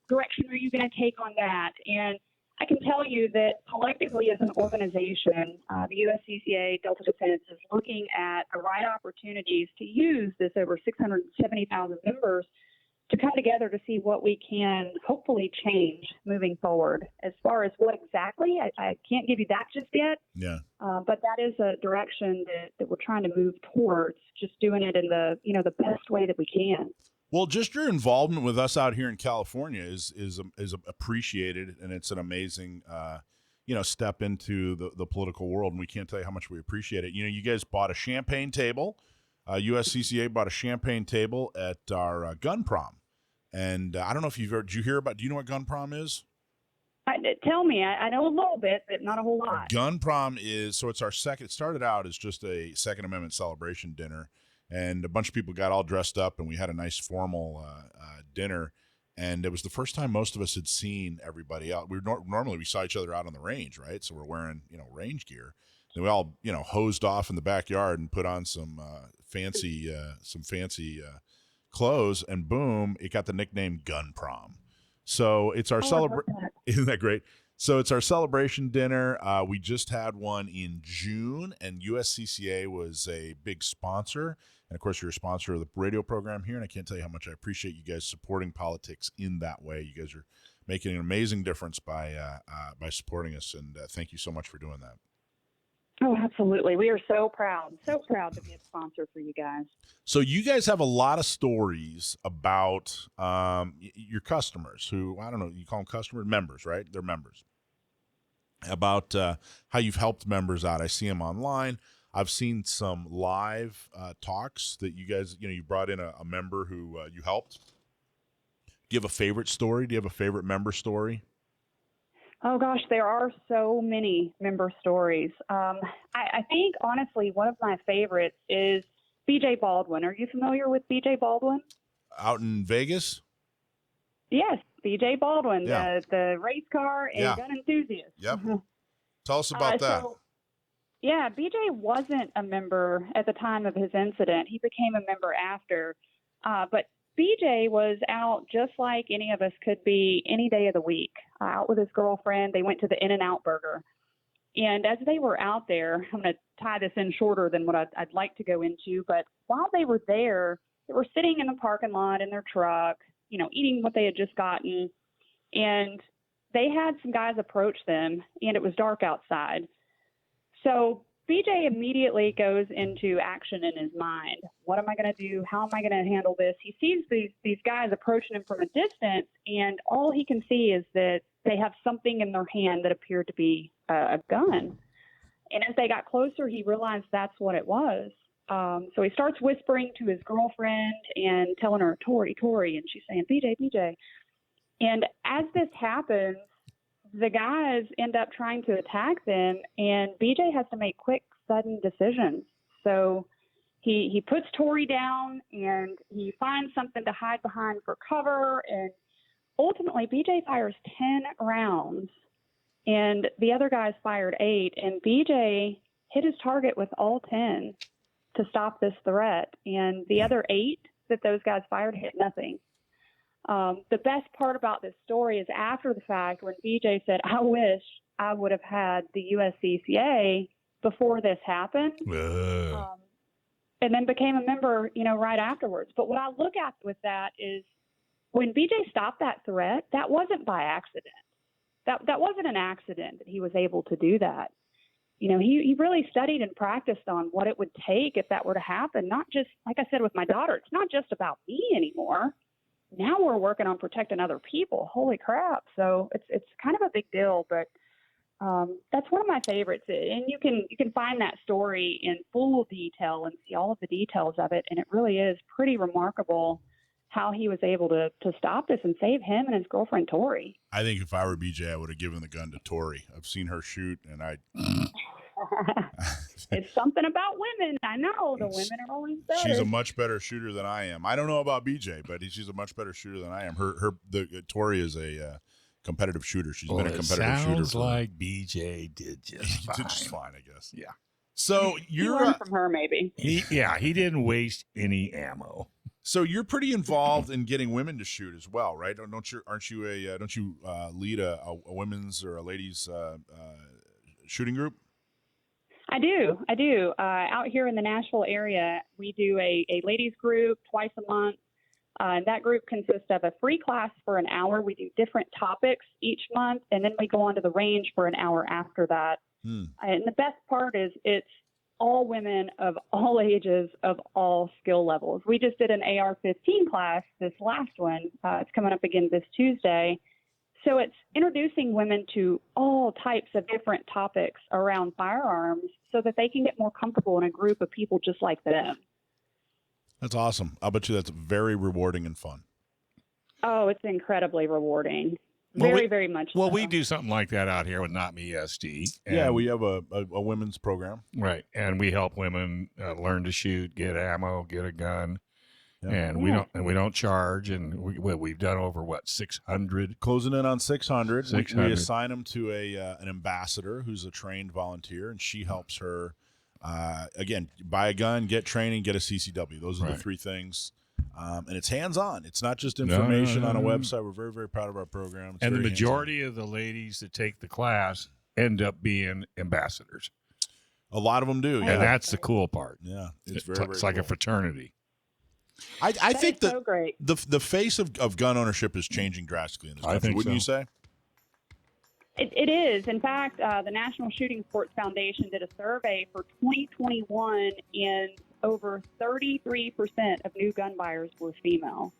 direction are you going to take on that? And I can tell you that collectively as an organization, the USCCA Delta Defense is looking at the right opportunities to use this over 670,000 members to come together to see what we can hopefully change moving forward. As far as what exactly, I can't give you that just yet. Yeah. But that is a direction that we're trying to move towards, just doing it in the best way that we can. Well, just your involvement with us out here in California is appreciated, and it's an amazing, step into the political world, and we can't tell you how much we appreciate it. You guys bought a champagne table. USCCA bought a champagne table at our gun prom, and I don't know if did you hear about? Do you know what gun prom is? Tell me. I know a little bit, but not a whole lot. Gun prom is it's our second. It started out as just a Second Amendment celebration dinner. And a bunch of people got all dressed up, and we had a nice formal dinner. And it was the first time most of us had seen everybody out. Normally we saw each other out on the range, right? So we're wearing range gear. And we all hosed off in the backyard and put on some fancy clothes, and boom, it got the nickname Gun Prom. So it's our Isn't that great? So it's our celebration dinner. We just had one in June, and USCCA was a big sponsor. And, of course, you're a sponsor of the radio program here, and I can't tell you how much I appreciate you guys supporting politics in that way. You guys are making an amazing difference by supporting us, and thank you so much for doing that. Oh, absolutely. We are so proud to be a sponsor for you guys. So you guys have a lot of stories about your customers who, I don't know, you call them customers, members, right? They're members. About how you've helped members out. I see them online. I've seen some live talks that you guys, you brought in a member who you helped. Do you have a favorite story? Do you have a favorite member story? Oh, gosh, there are so many member stories. I think, honestly, one of my favorites is BJ Baldwin. Are you familiar with BJ Baldwin? Out in Vegas? Yes, BJ Baldwin, Yeah. the race car and Yeah. gun enthusiast. Yep. Tell us about that. Yeah, BJ wasn't a member at the time of his incident. He became a member after. But BJ was out just like any of us could be any day of the week, out with his girlfriend. They went to the In-N-Out Burger. And as they were out there, I'm going to tie this in shorter than what I'd like to go into, but while they were there, they were sitting in the parking lot in their truck, eating what they had just gotten. And they had some guys approach them, and it was dark outside. So BJ immediately goes into action in his mind. What am I going to do? How am I going to handle this? He sees these guys approaching him from a distance, and all he can see is that they have something in their hand that appeared to be a gun. And as they got closer, he realized that's what it was. So he starts whispering to his girlfriend and telling her, Tori, and she's saying, BJ. And as this happens, the guys end up trying to attack them, and BJ has to make quick, sudden decisions. So he puts Tori down, and he finds something to hide behind for cover, and ultimately BJ fires 10 rounds, and the other guys fired 8, and BJ hit his target with all 10 to stop this threat, and the other 8 that those guys fired hit nothing. The best part about this story is after the fact when BJ said, I wish I would have had the USCCA before this happened, and then became a member, right afterwards. But what I look at with that is when BJ stopped that threat, that wasn't by accident. That wasn't an accident that he was able to do that. He really studied and practiced on what it would take if that were to happen. Not just, like I said, with my daughter, it's not just about me anymore. Now we're working on protecting other people. Holy crap. So it's kind of a big deal, but that's one of my favorites. And you can find that story in full detail and see all of the details of it. And it really is pretty remarkable how he was able to stop this and save him and his girlfriend, Tori. I think if I were BJ, I would have given the gun to Tori. I've seen her shoot, and It's something about women. I know the women are always better. She's a much better shooter than I am. I don't know about BJ, but she's a much better shooter than I am. Tori is a competitive shooter. She's been a competitive shooter. Sounds like BJ did just fine. Did just fine, I guess. Yeah. So you learned from her, maybe. He didn't waste any ammo. So you're pretty involved in getting women to shoot as well, right? Don't you lead a women's or a ladies shooting group? I do. Out here in the Nashville area, we do a ladies group twice a month. That group consists of a free class for an hour. We do different topics each month, and then we go on to the range for an hour after that. And the best part is it's all women of all ages, of all skill levels. We just did an AR-15 class, this last one. It's coming up again this Tuesday. So it's introducing women to all types of different topics around firearms so that they can get more comfortable in a group of people just like them. That's awesome. I'll bet you that's very rewarding and fun. Oh, it's incredibly rewarding. Very much Well, so. we do something like that out here with Not Me SD. Yeah, we have a women's program. Right. And we help women learn to shoot, get ammo, get a gun. Yeah. And we don't charge, and we've done over 600, closing in on 600. 600. We assign them to an ambassador who's a trained volunteer, and she helps her again buy a gun, get training, get a CCW. Those are the three things. And it's hands-on. It's not just information on a website. We're very, very proud of our program. It's and the very majority of the ladies that take the class end up being ambassadors. A lot of them do, and that's the cool part. Yeah, it's like cool. a fraternity. I think that so great. the face of gun ownership is changing drastically in this country, wouldn't you say? It is. In fact, the National Shooting Sports Foundation did a survey for 2021, and over 33% of new gun buyers were female.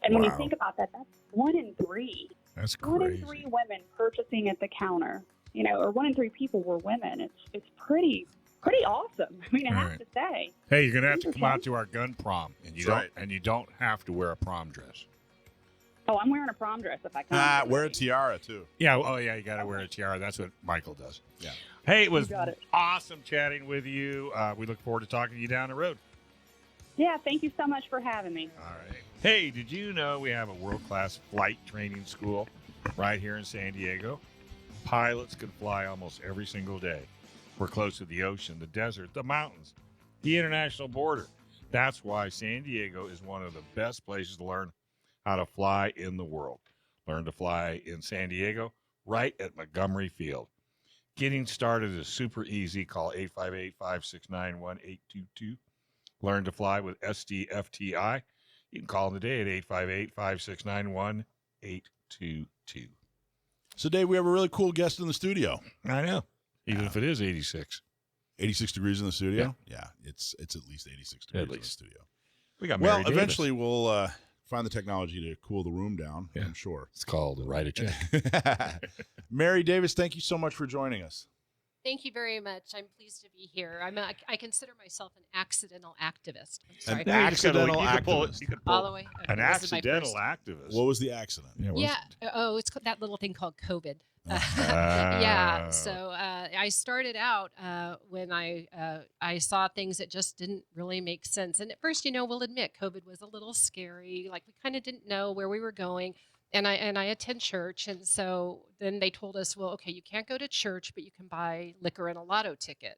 And when you think about that, that's 1 in 3. That's One crazy. in 3 women purchasing at the counter, or 1 in 3 people were women. It's pretty awesome. I mean, I have to say. Hey, you're gonna have to come out to our gun prom, and you don't have to wear a prom dress. Oh, I'm wearing a prom dress if I come. Wear a tiara too. Yeah. Oh, yeah. You got to wear a tiara. That's what Michael does. Yeah. Hey, it was got it. awesome chatting with you. We look forward to talking to you down the road. Yeah, thank you so much for having me. All right. Hey, did you know we have a world-class flight training school right here in San Diego? Pilots can fly almost every single day. We're close to the ocean, the desert, the mountains, the international border. That's why San Diego is one of the best places to learn how to fly in the world. Learn to fly in San Diego right at Montgomery Field. Getting started is super easy. Call 858-569-1822. Learn to fly with SDFTI. You can call them today at 858-569-1822. So, Dave, we have a really cool guest in the studio. I know. Even if it is 86. 86 degrees in the studio? Yeah, it's at least 86 degrees At least. in the studio. We got Mary Davis. Eventually we'll find the technology to cool the room down, Yeah. I'm sure. It's called Write a Check. Mary Davis, thank you so much for joining us. Thank you very much. I'm pleased to be here. I consider myself an accidental activist. I'm sorry. An accidental you could pull it. activist. You could pull All the way. an This is my accidental first. activist. What was the accident? Yeah. Oh, it's that little thing called COVID. Yeah. So I started out when I saw things that just didn't really make sense. And at first, we'll admit COVID was a little scary. Like we kind of didn't know where we were going. And I attend church, and so then they told us, well, okay, you can't go to church, but you can buy liquor and a lotto ticket.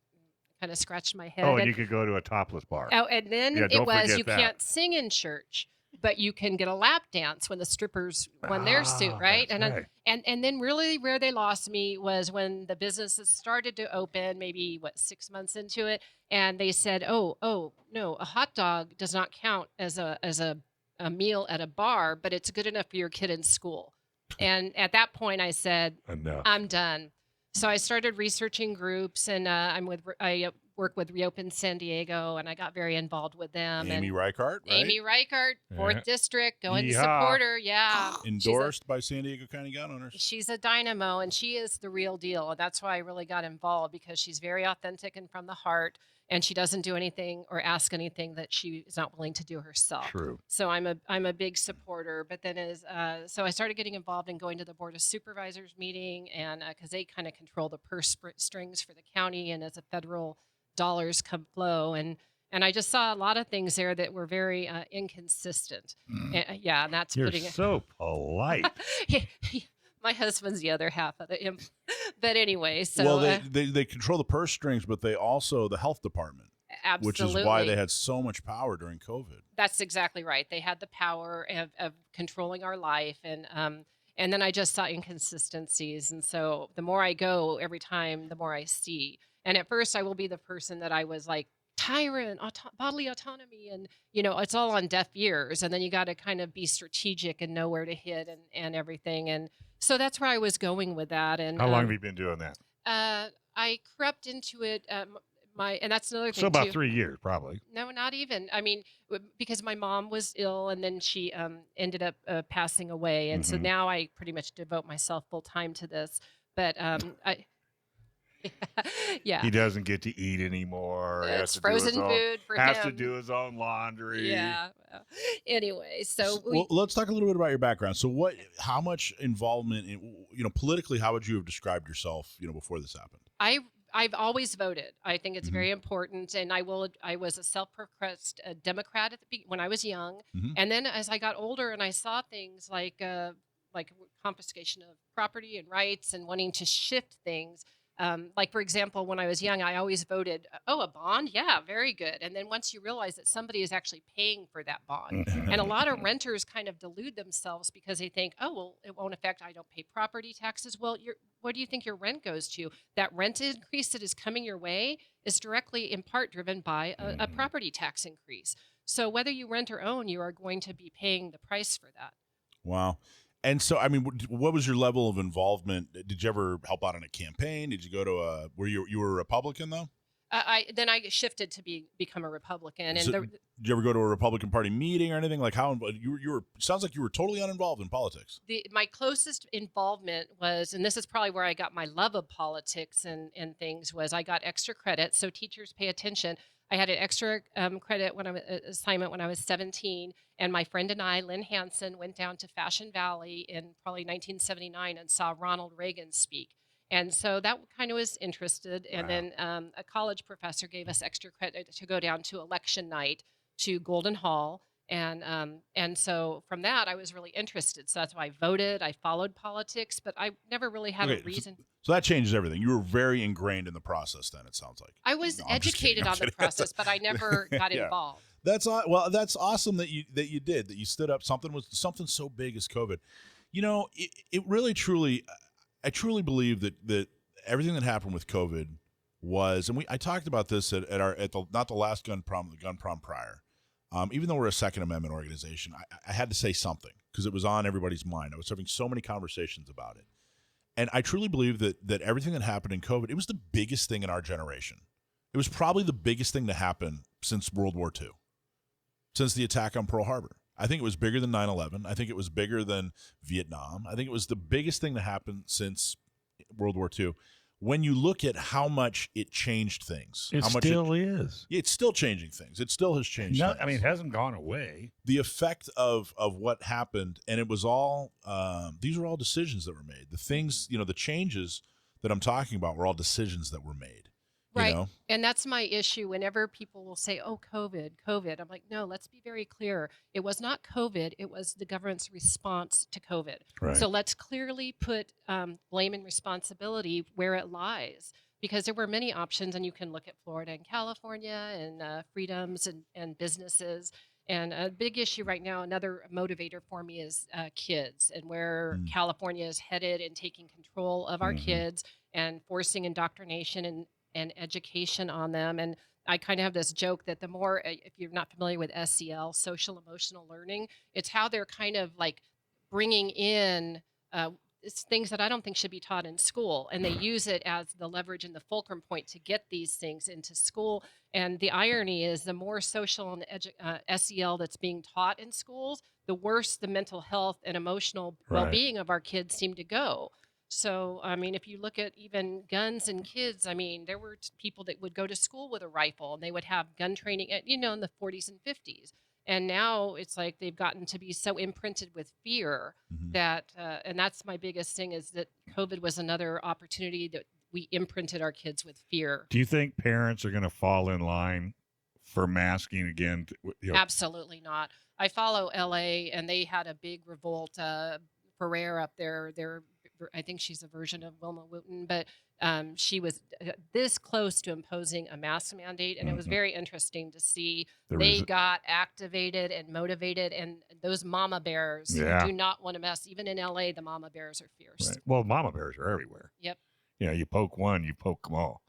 Kind of scratched my head. Oh, and you could go to a topless bar. Oh, and then Yeah, it don't was forget you that. can't sing in church, but you can get a lap dance when the strippers won their suit, right? That's right. And then really where they lost me was when the businesses started to open, maybe 6 months into it, and they said, oh no, a hot dog does not count as a meal at a bar, but it's good enough for your kid in school. And at that point, I said, Enough. I'm done. So I started researching groups, and I work with Reopen San Diego, and I got very involved with them. Amy and Reichart, right? Amy Reichart, 4th Yeah. District, going to Yeehaw. support her. Yeah. Endorsed by San Diego County gun owners. She's a dynamo, and she is the real deal. And that's why I really got involved, because she's very authentic and from the heart, and she doesn't do anything or ask anything that she is not willing to do herself. True. So I'm a big supporter. But then so I started getting involved in going to the Board of Supervisors meeting, and because they kind of control the purse strings for the county, and as the federal dollars flow, and I just saw a lot of things there that were very inconsistent. Yeah, and that's You're putting it. so polite. My husband's the other half of it. But anyway, so Well, they control the purse strings, but they also the health department, absolutely. which is why they had so much power during COVID. That's exactly right. They had the power of controlling our life, and then I just saw inconsistencies. And so the more I go, every time, the more I see. And at first, I will be the person that I was like, tyrant, bodily autonomy, and it's all on deaf ears. And then you got to kind of be strategic and know where to hit and everything. And so that's where I was going with that. And How long have you been doing that? I crept into it. And that's another thing. So about too. 3 years, probably. No, not even. I mean, because my mom was ill, and then she ended up passing away, and so Mhm. now I pretty much devote myself full time to this. But yeah, He doesn't get to eat anymore. He has it's to do his frozen own- food for has him. to do his own laundry. Yeah. Anyway, so Well, let's talk a little bit about your background. So, how much involvement, politically, how would you have described yourself, before this happened? I've always voted. I think it's Mhm. very important, and I was a self-professed Democrat when I was young, Mhm. and then as I got older and I saw things like confiscation of property and rights and wanting to shift things. Like, for example, when I was young, I always voted, a bond? Yeah, very good. And then once you realize that somebody is actually paying for that bond, and a lot of renters kind of delude themselves because they think, it won't affect, I don't pay property taxes. Well, what do you think your rent goes to? That rent increase that is coming your way is directly in part driven by a property tax increase. So whether you rent or own, you are going to be paying the price for that. Wow. And so, I mean, what was your level of involvement? Did you ever help out on a campaign? Did you go to were you were a Republican though? I shifted to become a Republican, and So, did you ever go to a Republican Party meeting or anything? Like how you were? Sounds like you were totally uninvolved in politics. my closest involvement was, and this is probably where I got my love of politics and things, was I got extra credit. So teachers pay attention. I had an extra credit assignment when I was 17, and my friend and I, Lynn Hansen, went down to Fashion Valley in probably 1979 and saw Ronald Reagan speak. And so that kind of was interested. And then a college professor gave us extra credit to go down to election night to Golden Hall. And so from that, I was really interested. So that's why I voted. I followed politics, but I never really had a reason. So that changes everything. You were very ingrained in the process then, it sounds like. I was educated on the process, but I never got involved. That's awesome that you did, that you stood up. Something so big as COVID. You know, it really truly, I truly believe that everything that happened with COVID was, and I talked about this at the not the last gun prom, the gun prom prior. Even though we're a Second Amendment organization, I had to say something because it was on everybody's mind. I was having so many conversations about it. And I truly believe that everything that happened in COVID, it was the biggest thing in our generation. It was probably the biggest thing to happen since World War II, since the attack on Pearl Harbor. I think it was bigger than 9/11. I think it was bigger than Vietnam. I think it was the biggest thing to happen since World War II. When you look at how much it changed things. It still is. It's still changing things. It still has changed things. I mean, it hasn't gone away. The effect of what happened, and it was all, these were all decisions that were made. The things, the changes that I'm talking about were all decisions that were made. Right. You know? And that's my issue. Whenever people will say, oh, COVID, I'm like, no, let's be very clear. It was not COVID. It was the government's response to COVID. Right. So let's clearly put blame and responsibility where it lies, because there were many options. And you can look at Florida and California and freedoms and businesses. And a big issue right now, another motivator for me is kids, and where California is headed and taking control of our kids and forcing indoctrination and education on them. And I kind of have this joke that the more, if you're not familiar with SEL, social emotional learning, it's how they're kind of like bringing in it's things that I don't think should be taught in school. And they use it as the leverage and the fulcrum point to get these things into school. And the irony is the more social and SEL that's being taught in schools, the worse the mental health and emotional well-being of our kids seem to go. So, I mean, if you look at even guns and kids, I mean, there were people that would go to school with a rifle and they would have gun training, in the 40s and 50s. And now it's like they've gotten to be so imprinted with fear that, and that's my biggest thing, is that COVID was another opportunity that we imprinted our kids with fear. Do you think parents are going to fall in line for masking again? Absolutely not. I follow LA, and they had a big revolt. Ferrer up there, I think she's a version of Wilma Wooten, but she was this close to imposing a mask mandate, and it was very interesting to see they got activated and motivated, and those mama bears do not want to mess. Even in LA, the mama bears are fierce. Right. Well, mama bears are everywhere. Yep. You poke one, you poke them all.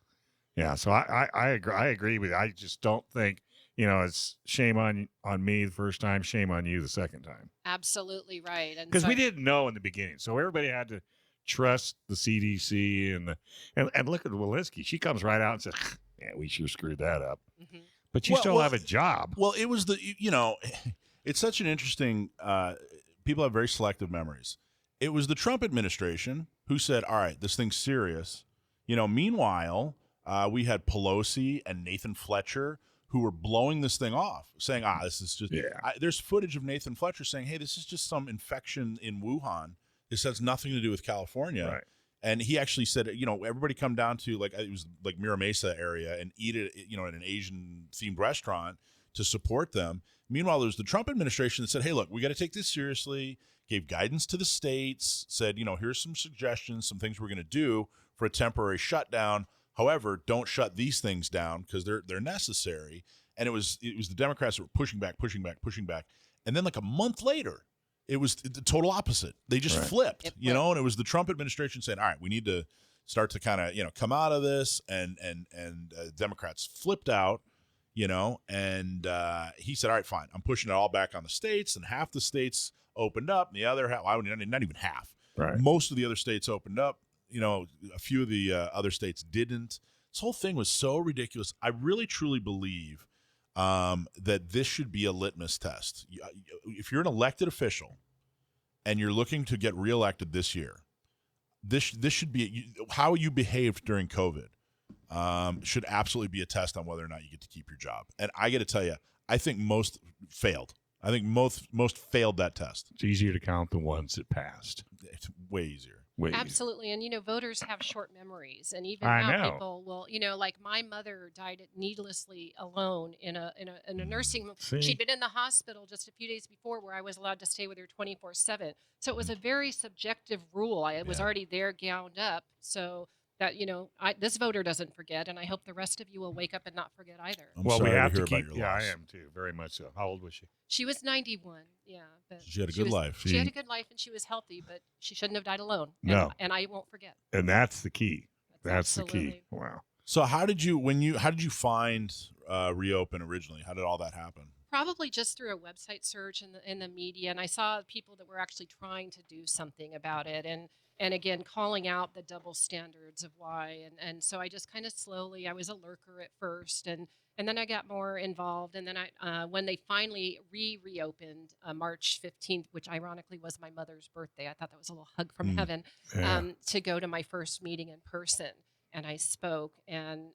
Yeah, so I agree with you. I just don't think, it's shame on me the first time, shame on you the second time. Absolutely right. Because we didn't know in the beginning, so everybody had to trust the CDC and look at Walensky. She comes right out and says, "Yeah, we sure screwed that up." But you still have a job. Well, it was it's such an interesting. People have very selective memories. It was the Trump administration who said, "All right, this thing's serious." Meanwhile, we had Pelosi and Nathan Fletcher who were blowing this thing off, saying, this is just, there's footage of Nathan Fletcher saying, hey, this is just some infection in Wuhan. This has nothing to do with California. Right. And he actually said, everybody come down to it was like Mira Mesa area and eat it, in an Asian themed restaurant to support them. Meanwhile, there's the Trump administration that said, hey, look, we got to take this seriously, gave guidance to the states, said, here's some suggestions, some things we're going to do for a temporary shutdown. However, don't shut these things down because they're necessary. And it was the Democrats that were pushing back. And then like a month later, it was the total opposite. They just flipped, and it was the Trump administration saying, all right, we need to start to kind of, come out of this. And Democrats flipped out, and he said, all right, fine. I'm pushing it all back on the states, and half the states opened up, and the other half, not even half. Right. Most of the other states opened up. A few of the other states didn't. This whole thing was so ridiculous. I really, truly believe that this should be a litmus test. If you're an elected official and you're looking to get reelected this year, this should be how you behaved during COVID. Should absolutely be a test on whether or not you get to keep your job. And I got to tell you, I think most failed. I think most failed that test. It's easier to count the ones that passed. It's way easier. Way easier. Absolutely. And, voters have short memories. And even I now know. people will, like my mother died needlessly alone in a nursing home. See? She'd been in the hospital just a few days before where I was allowed to stay with her 24/7. So it was a very subjective rule. I was already there gowned up. So that, this voter doesn't forget. And I hope the rest of you will wake up and not forget either. I'm Well, sorry we have to to hear keep. about your Yeah, loss. I am too. Very much so. How old was she? She was 91. Yeah. But She had a good life. She had a good life and she was healthy, but she shouldn't have died alone. No. And I won't forget. And that's the key. That's the key. absolutely. Wow. So how did you find Reopen originally? How did all that happen? Probably just through a website search in the media, and I saw people that were actually trying to do something about it, and again calling out the double standards of why, and so I just kind of slowly. I was a lurker at first, and then I got more involved, and then I when they finally reopened March 15th, which ironically was my mother's birthday. I thought that was a little hug from heaven Yeah. to go to my first meeting in person, and I spoke, and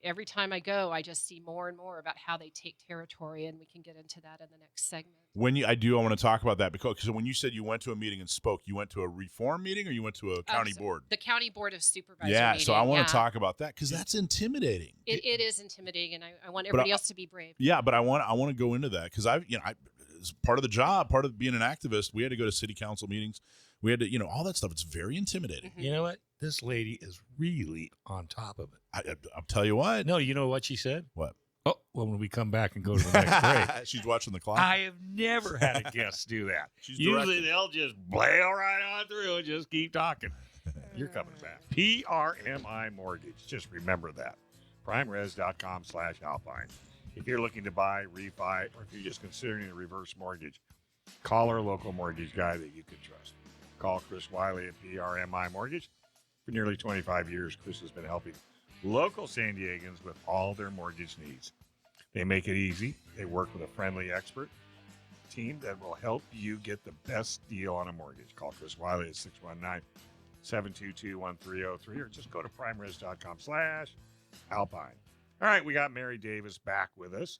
every time I go, I just see more and more about how they take territory, and we can get into that in the next segment. I want to talk about that because when you said you went to a meeting and spoke, you went to a reform meeting or you went to a county board? The county board of supervisors. Yeah, meeting, so I want to talk about that because that's intimidating. It is intimidating, and I want everybody else to be brave. Yeah, but I want to go into that because as part of the job, part of being an activist, we had to go to city council meetings. We had to, all that stuff. It's very intimidating. Mm-hmm. You know what? This lady is really on top of it. I'll tell you what. No, you know what she said? What? Oh, well, when we come back and go to the next break. She's watching the clock. I have never had a guest do that. She's Usually directing. they'll just blail right on through and just keep talking. You're coming back. PRMI Mortgage. Just remember that. PrimeRes.com/Alpine. If you're looking to buy, refi, or if you're just considering a reverse mortgage, call our local mortgage guy that you can trust. Call Chris Wiley at PRMI Mortgage. For nearly 25 years, Chris has been helping local San Diegans with all their mortgage needs. They make it easy. They work with a friendly expert team that will help you get the best deal on a mortgage. Call Chris Wiley at 619-722-1303 or just go to primeres.com/Alpine. All right, we got Mary Davis back with us,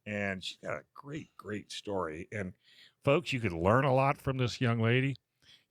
and she got a great story. And folks, you could learn a lot from this young lady.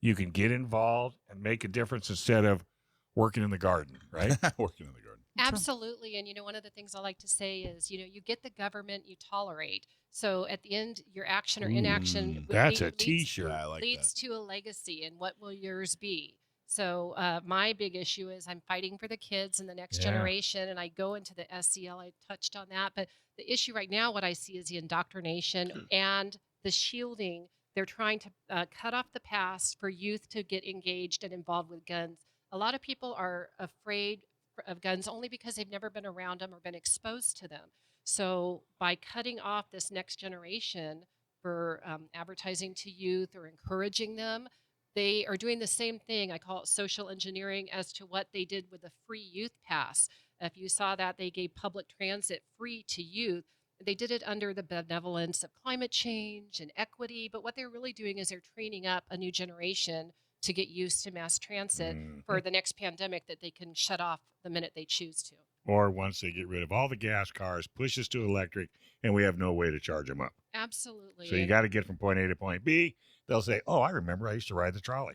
You can get involved and make a difference instead of working in the garden, right? Working in the garden. Absolutely. And, one of the things I like to say is, you get the government you tolerate. So at the end, your action or inaction That's a leads T-shirt. Yeah, I like leads that. to a legacy. And what will yours be? So my big issue is I'm fighting for the kids and the next Yeah. generation. And I go into the SEL. I touched on that. But the issue right now, what I see is the indoctrination and the shielding. They're trying to cut off the past for youth to get engaged and involved with guns. A lot of people are afraid of guns only because they've never been around them or been exposed to them. So by cutting off this next generation for advertising to youth or encouraging them, they are doing the same thing. I call it social engineering as to what they did with the free youth pass. If you saw that, they gave public transit free to youth. They did it under the benevolence of climate change and equity. But what they're really doing is they're training up a new generation to get used to mass transit for the next pandemic that they can shut off the minute they choose to. Or once they get rid of all the gas cars, push us to electric, and we have no way to charge them up. Absolutely. So you got to get from point A to point B. They'll say, oh, I remember I used to ride the trolley.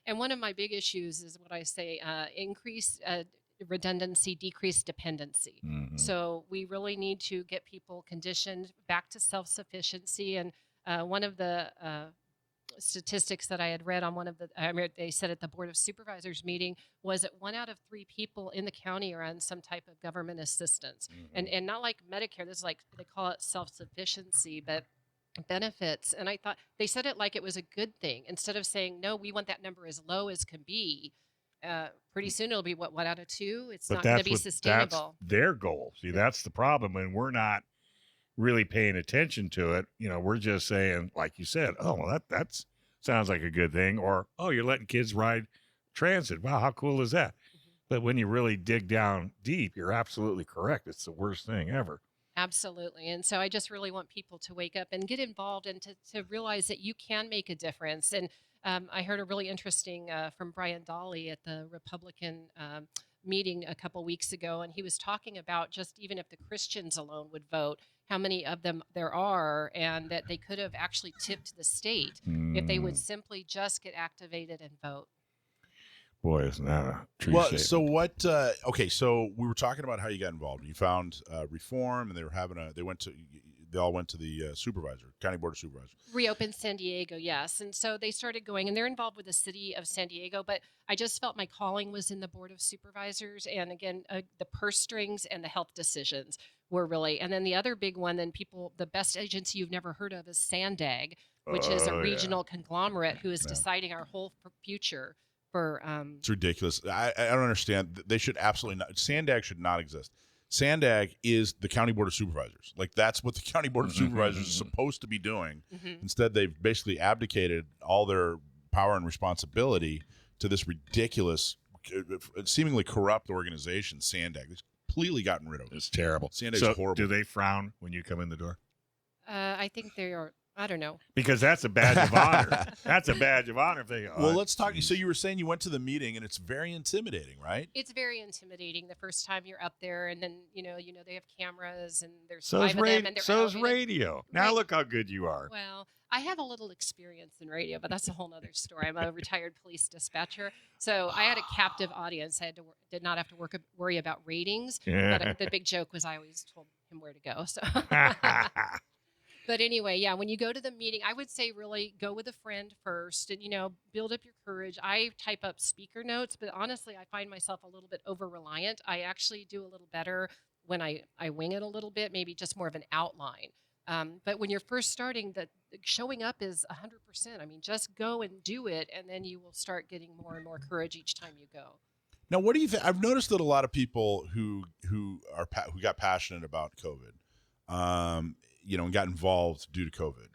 And one of my big issues is what I say, increase redundancy, decrease dependency. So we really need to get people conditioned back to self-sufficiency. And one of the statistics that I had read on they said at the Board of Supervisors meeting was that 1 out of 3 people in the county are on some type of government assistance. And not like Medicare, this is like, they call it self-sufficiency, but benefits. And I thought they said it like it was a good thing instead of saying, no, we want that number as low as can be. Pretty soon it'll be 1 out of 2. It's not going to be sustainable. That's their goal. See, that's the problem. And we're not really paying attention to it. We're just saying, like you said, oh, well, that's sounds like a good thing. Or, oh, you're letting kids ride transit. Wow, how cool is that? But when you really dig down deep, you're absolutely correct. It's the worst thing ever. Absolutely. And so I just really want people to wake up and get involved and to realize that you can make a difference. And I heard a really interesting from Brian Dolly at the Republican meeting a couple weeks ago, and he was talking about just even if the Christians alone would vote, how many of them there are, and that they could have actually tipped the state if they would simply just get activated and vote. Boy, isn't that a true Well, statement. so what? Okay, so we were talking about how you got involved. You found reform, and they all went to the county board of supervisors. Reopen San Diego, yes. And so they started going, and they're involved with the city of San Diego. But I just felt my calling was in the board of supervisors. And again, the purse strings and the health decisions were really. And then the other big one, the best agency you've never heard of is Sandag, which is a regional conglomerate who is deciding our whole future. It's ridiculous. I don't understand. They should absolutely not. Sandag should not exist. Sandag is the county board of supervisors. Like, that's what the county board of supervisors is supposed to be doing. Instead, they've basically abdicated all their power and responsibility to this ridiculous, seemingly corrupt organization, Sandag. They've completely gotten rid of it. It's terrible. Sandag's horrible. Do they frown when you come in the door? I think they are. I don't know. Because that's a badge of honor. That's a badge of honor if they. Well, let's talk. So you were saying you went to the meeting, and it's very intimidating, right? It's very intimidating the first time you're up there, and then you know they have cameras, and there's so's 5 of them, and they're so's out, radio. Now look how good you are. Well, I have a little experience in radio, but that's a whole other story. I'm a retired police dispatcher, so I had a captive audience. I did not have to worry about ratings. But the big joke was I always told him where to go. So. But anyway, yeah, when you go to the meeting, I would say really go with a friend first and, build up your courage. I type up speaker notes, but honestly, I find myself a little bit over-reliant. I actually do a little better when I wing it a little bit, maybe just more of an outline. But when you're first starting, the showing up is 100%. I mean, just go and do it, and then you will start getting more and more courage each time you go. Now, what do you think? I've noticed that a lot of people who got passionate about COVID, and got involved due to COVID,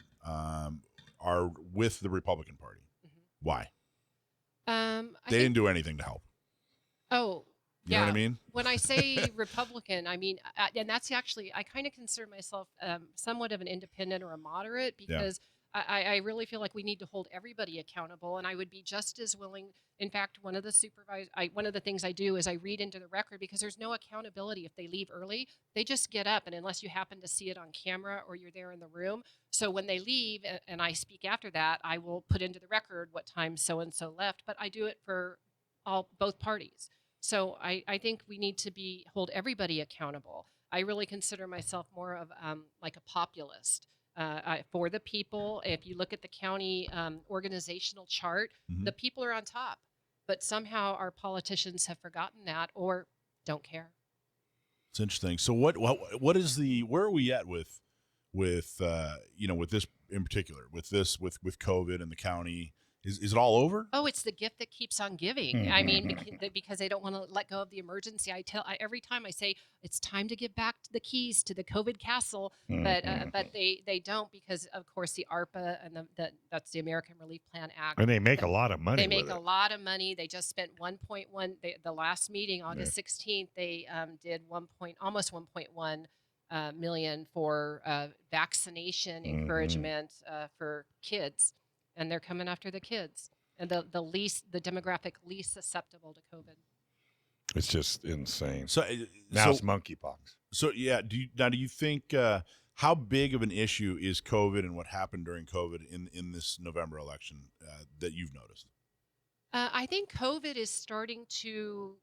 are with the Republican Party. Why? They didn't do anything to help. Oh, you know what I mean? When I say Republican, I mean, and that's actually, I kind of consider myself somewhat of an independent or a moderate because I really feel like we need to hold everybody accountable, and I would be just as willing. In fact, one of the things I do is I read into the record because there's no accountability if they leave early. They just get up, and unless you happen to see it on camera or you're there in the room. So when they leave and I speak after that, I will put into the record what time so-and-so left, but I do it for both parties. So I think we need to hold everybody accountable. I really consider myself more of like a populist. For the people, if you look at the county organizational chart, the people are on top, but somehow our politicians have forgotten that or don't care. It's interesting. So where are we at with this in particular, with COVID and the county? Is it all over? Oh, it's the gift that keeps on giving. I mean, because they don't want to let go of the emergency. Every time I say it's time to give back the keys to the COVID castle, but they don't because of course the ARPA and that's the American Relief Plan Act. And they make a lot of money. They make a lot of money. They just spent 1.1. The last meeting, August 16th, they did almost 1.1 million for vaccination encouragement for kids. And they're coming after the kids and the demographic least susceptible to COVID. It's just insane. So now it's monkeypox. So yeah, do you think how big of an issue is COVID and what happened during COVID in this November election that you've noticed? I think COVID is starting to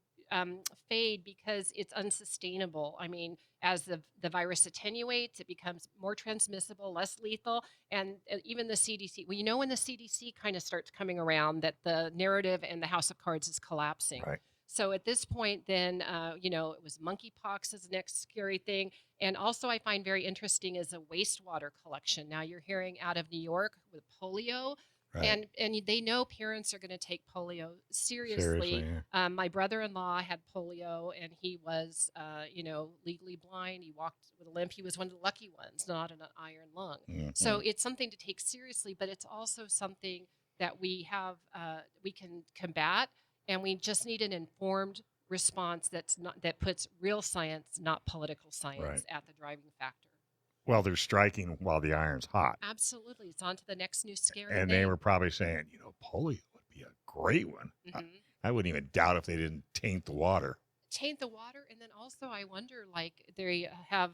fade because it's unsustainable. I mean, as the virus attenuates, it becomes more transmissible, less lethal, and even the CDC. Well, when the CDC kind of starts coming around, that the narrative and the house of cards is collapsing. Right. So at this point, then, it was monkeypox is the next scary thing. And also I find very interesting is a wastewater collection. Now you're hearing out of New York with polio. And they know parents are going to take polio seriously. yeah. My brother-in-law had polio, and he was, legally blind. He walked with a limp. He was one of the lucky ones, not an iron lung. Mm-hmm. So it's something to take seriously, but it's also something that we can combat, and we just need an informed response that puts real science, not political science, at the driving factor. Well, they're striking while the iron's hot. Absolutely. It's on to the next new scary And thing. they were probably saying, polio would be a great one. Mm-hmm. I wouldn't even doubt if they didn't taint the water. Taint the water, and then also I wonder, they have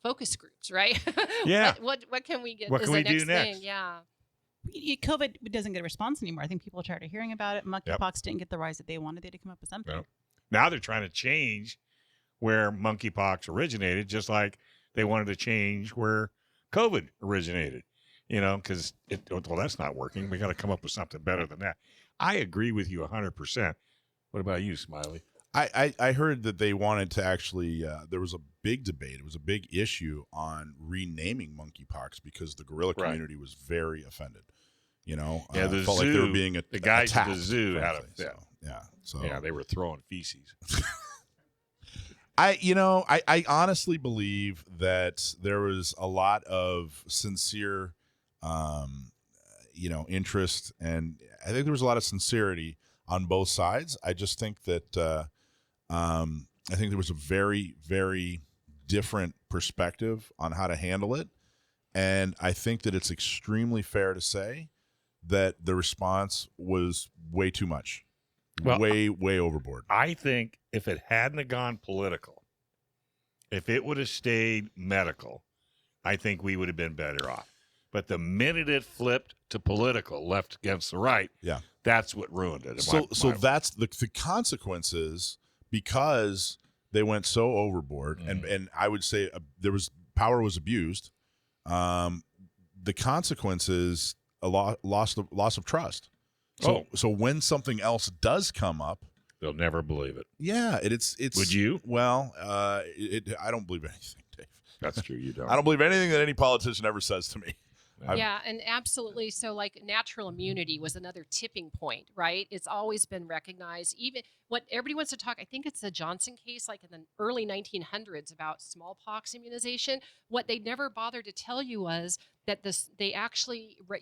focus groups, right? Yeah. what can we get? What as can the we do next next? thing? Yeah. COVID doesn't get a response anymore. I think people are tired of hearing about it. Monkeypox didn't get the rise that they wanted. They had to come up with something. Yep. Now they're trying to change where monkeypox originated, just like they wanted to change where COVID originated, because that's not working. We got to come up with something better than that. I agree with you 100%. What about you, Smiley? I heard that they wanted to actually, there was a big debate. It was a big issue on renaming monkeypox because the gorilla community was very offended. The zoo, felt like they were being the guys attacked, at the zoo had a frankly. fit. So They were throwing feces. I honestly believe that there was a lot of sincere, interest, and I think there was a lot of sincerity on both sides. I just think that I think there was a very, very different perspective on how to handle it, and I think that it's extremely fair to say that the response was way too much. Well, way overboard. I think if it hadn't have gone political, if it would have stayed medical, I think we would have been better off. But the minute it flipped to political, left against the right, that's what ruined it. So that's the consequences, because they went so overboard, and I would say power was abused. The consequences, a loss of trust. So when something else does come up, they'll never believe it. Yeah, it's. Would you? Well, I don't believe anything, Dave. That's true. You don't. I don't believe anything that any politician ever says to me. Yeah, and absolutely. So natural immunity was another tipping point, right? It's always been recognized. Even what everybody wants to talk, I think it's the Johnson case, in the early 1900s, about smallpox immunization. What they never bothered to tell you was that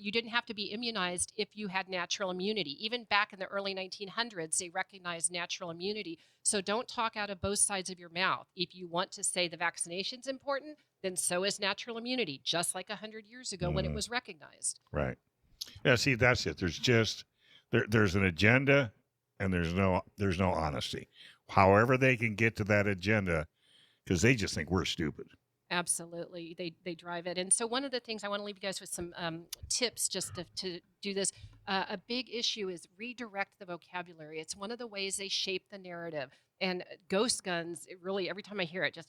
you didn't have to be immunized if you had natural immunity. Even back in the early 1900s, they recognized natural immunity. So don't talk out of both sides of your mouth. If you want to say the vaccination's important, then so is natural immunity, just like 100 years ago when it was recognized. Right. Yeah, see, that's it. There's just there's an agenda, and there's no honesty. However they can get to that agenda, because they just think we're stupid. Absolutely. They drive it. And so one of the things I want to leave you guys with some tips just to do this. A big issue is redirect the vocabulary. It's one of the ways they shape the narrative. And ghost guns, it really, every time I hear it, just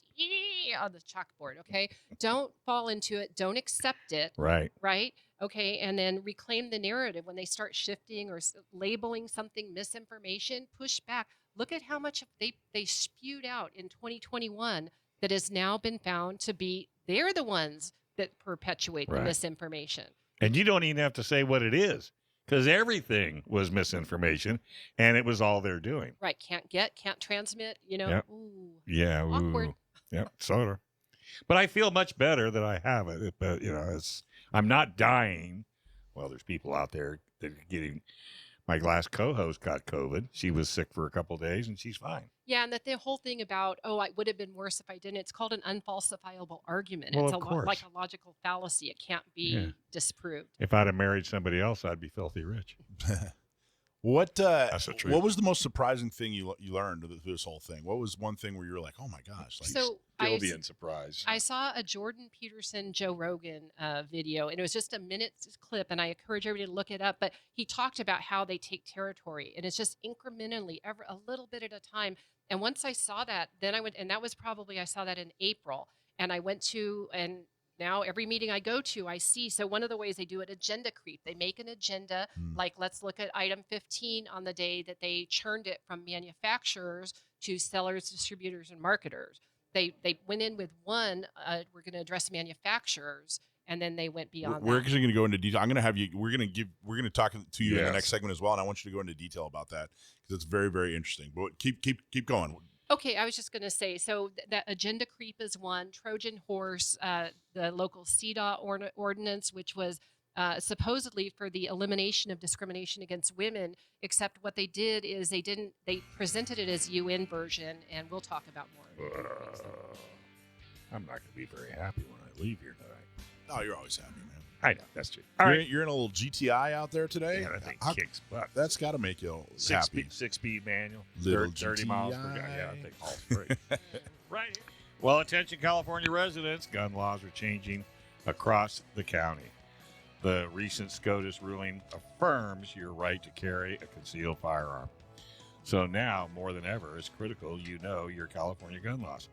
on the chalkboard, okay? Don't fall into it. Don't accept it. Right. Right? Okay, and then reclaim the narrative. When they start shifting or labeling something misinformation, push back. Look at how much they spewed out in 2021 that has now been found to be, they're the ones that perpetuate the misinformation. And you don't even have to say what it is, because everything was misinformation, and it was all they're doing. Right. Can't transmit, Yep. Ooh. Yeah. Awkward. Ooh. Yep. Sort of. But I feel much better that I have it. But, I'm not dying. Well, there's people out there that are getting. My last co-host got COVID. She was sick for a couple of days, and she's fine. Yeah, and that the whole thing about, it would have been worse if I didn't. It's called an unfalsifiable argument. Well, it's of course. like a logical fallacy. It can't be disproved. If I'd have married somebody else, I'd be filthy rich. What That's the truth. What was the most surprising thing you learned through this whole thing? What was one thing where you were like, oh my gosh? So Still being surprised. I saw a Jordan Peterson, Joe Rogan video, and it was just a minute clip, and I encourage everybody to look it up. But he talked about how they take territory, and it's just incrementally, a little bit at a time. And once I saw that, then I went, and that was probably, I saw that in April, and I went to, and now every meeting I go to, I see. So one of the ways they do it, agenda creep. They make an agenda, like let's look at item 15 on the day that they churned it from manufacturers to sellers, distributors, and marketers. They went in with one, we're going to address manufacturers, and then they went beyond We're that. actually going to go into detail. I'm going to have you. We're going to talk to you in the Yes. next segment as well, and I want you to go into detail about that because it's very, very interesting. But keep going. Okay, I was just going to say, so that agenda creep is one. Trojan horse, the local CDA ordinance, which was supposedly for the elimination of discrimination against women, except what they did is they presented it as UN version, and we'll talk about more. I'm not going to be very happy when I leave here tonight. Oh, you're always happy, man. I know, that's true. All right. You're in a little GTI out there today. Yeah, that thing kicks butt. That's got to make you happy. Six-speed manual, Little 30 miles per GTI. gallon. Yeah, that thing hauls freight. Right. Well, attention, California residents. Gun laws are changing across the county. The recent SCOTUS ruling affirms your right to carry a concealed firearm. So now, more than ever, it's critical you know your California gun laws.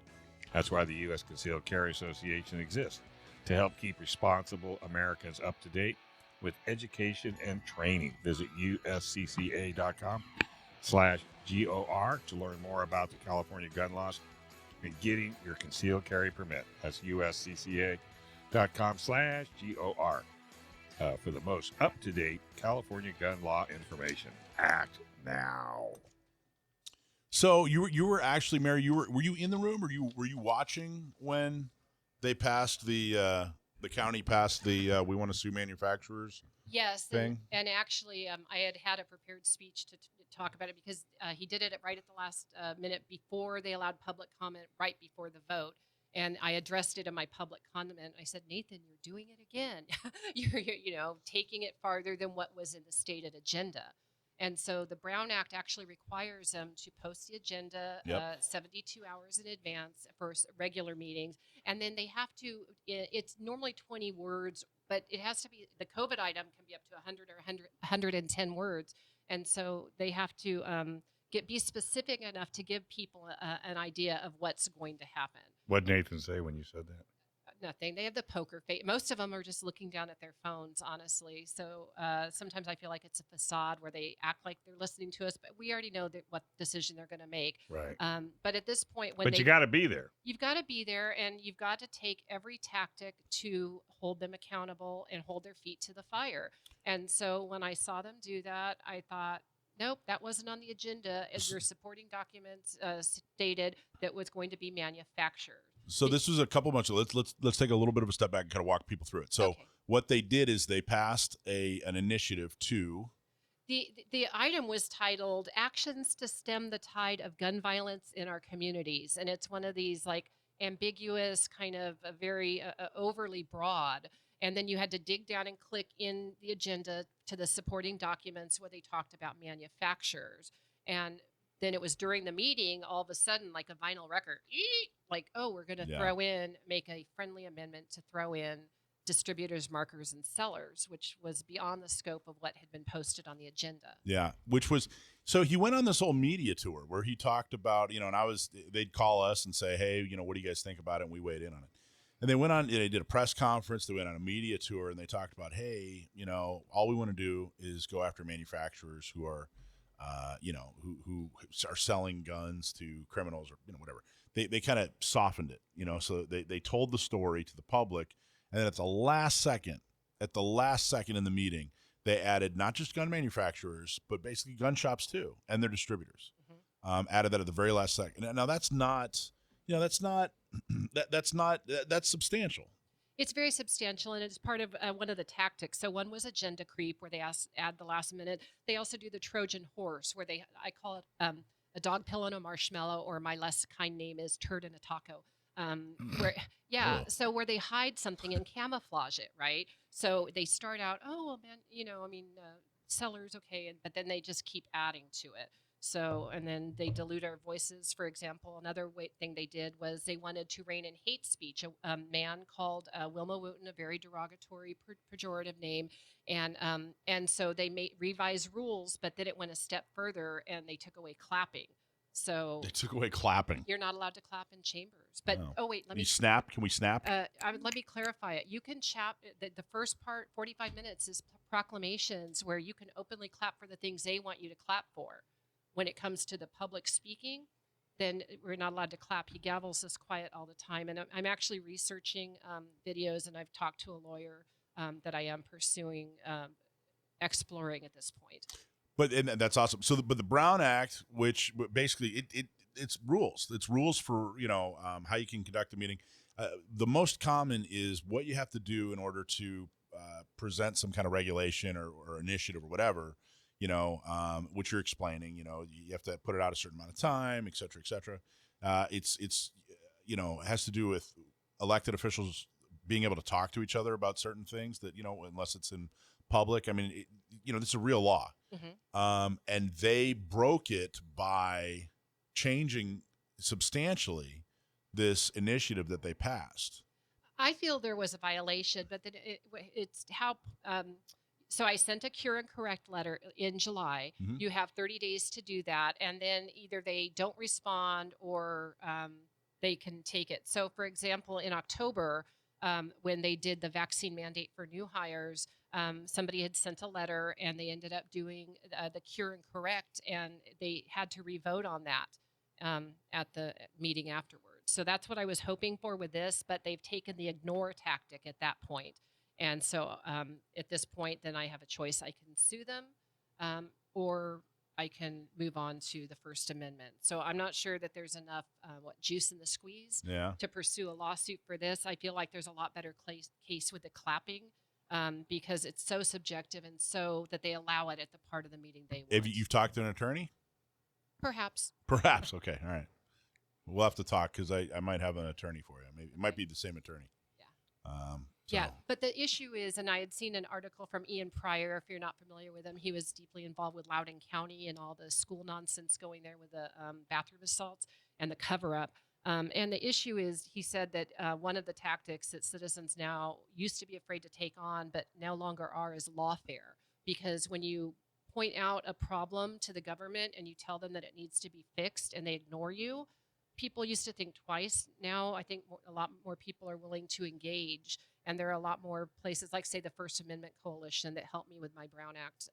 That's why the U.S. Concealed Carry Association exists, to help keep responsible Americans up to date with education and training. Visit uscca.com/GOR to learn more about the California gun laws and getting your concealed carry permit. That's uscca.com/GOR for the most up-to-date California gun law information. Act now. So you were actually, Mary, were you in the room, or were you watching when they passed the county passed the we want to sue manufacturers? Yes, thing? And actually, I had a prepared speech to talk about it because he did it right at the last minute before they allowed public comment, right before the vote. And I addressed it in my public comment. I said, Nathan, you're doing it again. you're taking it farther than what was in the stated agenda. And so the Brown Act actually requires them to post the agenda 72 hours in advance for regular meetings. And then they have to, it's normally 20 words, but it has to be, the COVID item can be up to 100 or 110 words. And so they have to be specific enough to give people an idea of what's going to happen. What did Nathan say when you said that? Nothing. They have the poker face. Most of them are just looking down at their phones, honestly. So sometimes I feel like it's a facade where they act like they're listening to us, but we already know what decision they're going to make. Right. But at this point, you got to be there. You've got to be there, and you've got to take every tactic to hold them accountable and hold their feet to the fire. And so when I saw them do that, I thought, nope, that wasn't on the agenda. As your supporting documents stated, that was going to be manufactured. So this was a couple months ago. Let's take a little bit of a step back and kind of walk people through it. So what they did is they passed an initiative to. The item was titled "Actions to Stem the Tide of Gun Violence in Our Communities," and it's one of these like ambiguous, kind of a very overly broad. And then you had to dig down and click in the agenda to the supporting documents where they talked about manufacturers. And then it was during the meeting, all of a sudden, like a vinyl record, like, oh, we're going to make a friendly amendment to throw in distributors, markers, and sellers, which was beyond the scope of what had been posted on the agenda. Yeah, which was, so he went on this whole media tour where he talked about, and they'd call us and say, hey, what do you guys think about it? And we weighed in on it. And they went on, they did a press conference, they went on a media tour, and they talked about, hey, all we want to do is go after manufacturers who are, who are selling guns to criminals or whatever. They kind of softened it, so they told the story to the public, and then at the last second in the meeting, they added not just gun manufacturers, but basically gun shops too, and their distributors. Added that at the very last second. Now that's not, that's substantial. It's very substantial, and it's part of one of the tactics. So one was agenda creep, where they add the last minute. They also do the Trojan horse, where I call it a dog pill and a marshmallow, or my less kind name is turd and a taco. So where they hide something and camouflage it, right? So they start out, oh, well, man, sellers, okay, but then they just keep adding to it. So, and then they dilute our voices. For example, another thing they did was they wanted to rein in hate speech. A man called Wilma Wooten a very derogatory, pejorative name, and so they revised rules, but then it went a step further and they took away clapping. So they took away clapping. You're not allowed to clap in chambers. But let me snap. Can we snap? Let me clarify it. You can chat. The first part, 45 minutes, is proclamations where you can openly clap for the things they want you to clap for. When it comes to the public speaking, then we're not allowed to clap. He gavels us quiet all the time. And I'm actually researching videos, and I've talked to a lawyer that I am pursuing, exploring at this point. But and that's awesome. So, but the Brown Act, which basically it's rules. It's rules for how you can conduct a meeting. The most common is what you have to do in order to present some kind of regulation or initiative or whatever. Which you're explaining. You have to put it out a certain amount of time, et cetera, et cetera. It has to do with elected officials being able to talk to each other about certain things that unless it's in public. I mean, this is a real law. Mm-hmm. And they broke it by changing substantially this initiative that they passed. I feel there was a violation, but then it's how. So I sent a cure and correct letter in July. Mm-hmm. You have 30 days to do that, and then either they don't respond or they can take it. So, for example, in October, when they did the vaccine mandate for new hires, somebody had sent a letter, and they ended up doing the cure and correct, and they had to revote on that at the meeting afterwards. So that's what I was hoping for with this, but they've taken the ignore tactic at that point. And so at this point, then I have a choice. I can sue them or I can move on to the First Amendment. So I'm not sure that there's enough juice in the squeeze to pursue a lawsuit for this. I feel like there's a lot better case with the clapping because it's so subjective and so that they allow it at the part of the meeting they want. You've talked to an attorney? Perhaps. Okay. All right. We'll have to talk because I might have an attorney for you. Maybe it might be the same attorney. Yeah, but the issue is, and I had seen an article from Ian Pryor, if you're not familiar with him, he was deeply involved with Loudoun County and all the school nonsense going there with the bathroom assaults and the cover-up. And the issue is, he said that one of the tactics that citizens now used to be afraid to take on, but no longer are, is lawfare. Because when you point out a problem to the government and you tell them that it needs to be fixed and they ignore you, people used to think twice. Now I think a lot more people are willing to engage. And there are a lot more places, like, say, the First Amendment Coalition that helped me with my Brown Act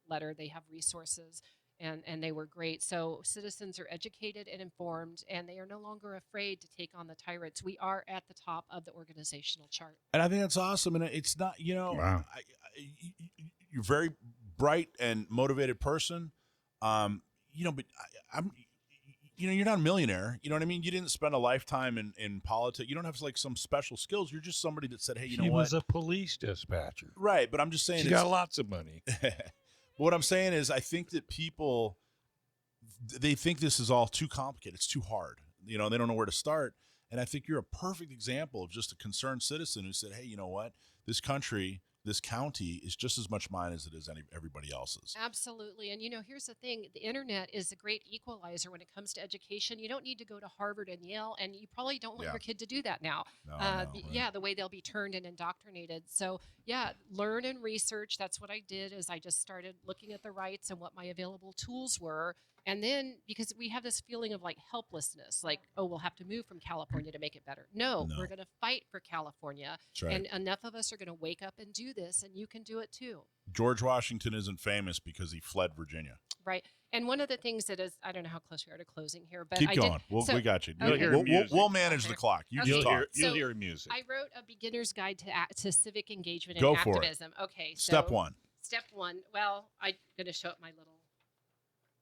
letter. They have resources, and they were great. So citizens are educated and informed, and they are no longer afraid to take on the tyrants. We are at the top of the organizational chart. And I think that's awesome. And it's not, Wow. You're a very bright and motivated person. But I'm you're not a millionaire. You know what I mean? You didn't spend a lifetime in politics. You don't have some special skills. You're just somebody that said, hey, She was a police dispatcher. Right, but I'm just saying. She got lots of money. What I'm saying is I think that people, they think this is all too complicated. It's too hard. They don't know where to start. And I think you're a perfect example of just a concerned citizen who said, hey, you know what? This country, this county is just as much mine as it is everybody else's. Absolutely. And, here's the thing. The internet is a great equalizer when it comes to education. You don't need to go to Harvard and Yale, and you probably don't want your kid to do that now. The way they'll be turned and indoctrinated. So, learn and research. That's what I did, is I just started looking at the rights and what my available tools were. And then, because we have this feeling of helplessness, we'll have to move from California to make it better. No. We're going to fight for California. That's right. And enough of us are going to wake up and do this, and you can do it too. George Washington isn't famous because he fled Virginia. Right. And one of the things that is, I don't know how close we are to closing here, but keep going. We got you. Okay. We'll manage the clock. You'll talk. hear music. I wrote a beginner's guide to civic engagement Go and for activism. It. Okay. Step one. Step one. Well, I'm going to show up my little.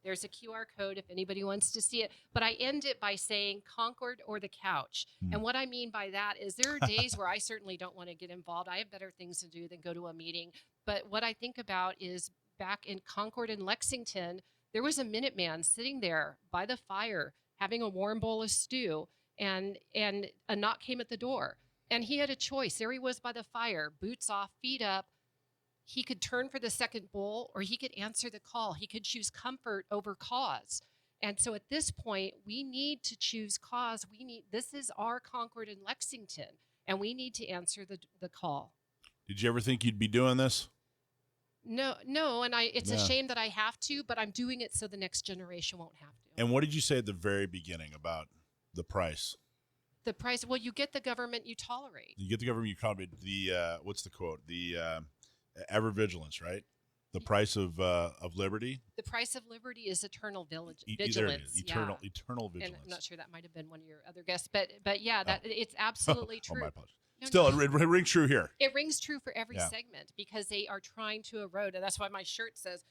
There's a QR code if anybody wants to see it. But I end it by saying Concord or the couch. And what I mean by that is there are days where I certainly don't want to get involved. I have better things to do than go to a meeting. But what I think about is back in Concord and Lexington, there was a Minuteman sitting there by the fire having a warm bowl of stew, and a knock came at the door. And he had a choice. There he was by the fire, boots off, feet up. He could turn for the second bowl, or he could answer the call. He could choose comfort over cause. And so at this point, we need to choose cause. This is our Concord and Lexington, and we need to answer the call. Did you ever think you'd be doing this? No, and it's a shame that I have to, but I'm doing it so the next generation won't have to. And what did you say at the very beginning about the price? The price, well, you get the government you tolerate. You get the government you tolerate. What's the quote? The ever vigilance, right? The price of liberty. The price of liberty is eternal vigilance. There it is. Eternal And vigilance. I'm not sure that might have been one of your other guests, but yeah, that it's absolutely Oh, true. my apologies. No, Still, no. it rings true here. It rings true for every Yeah. segment because they are trying to erode, and that's why my shirt says,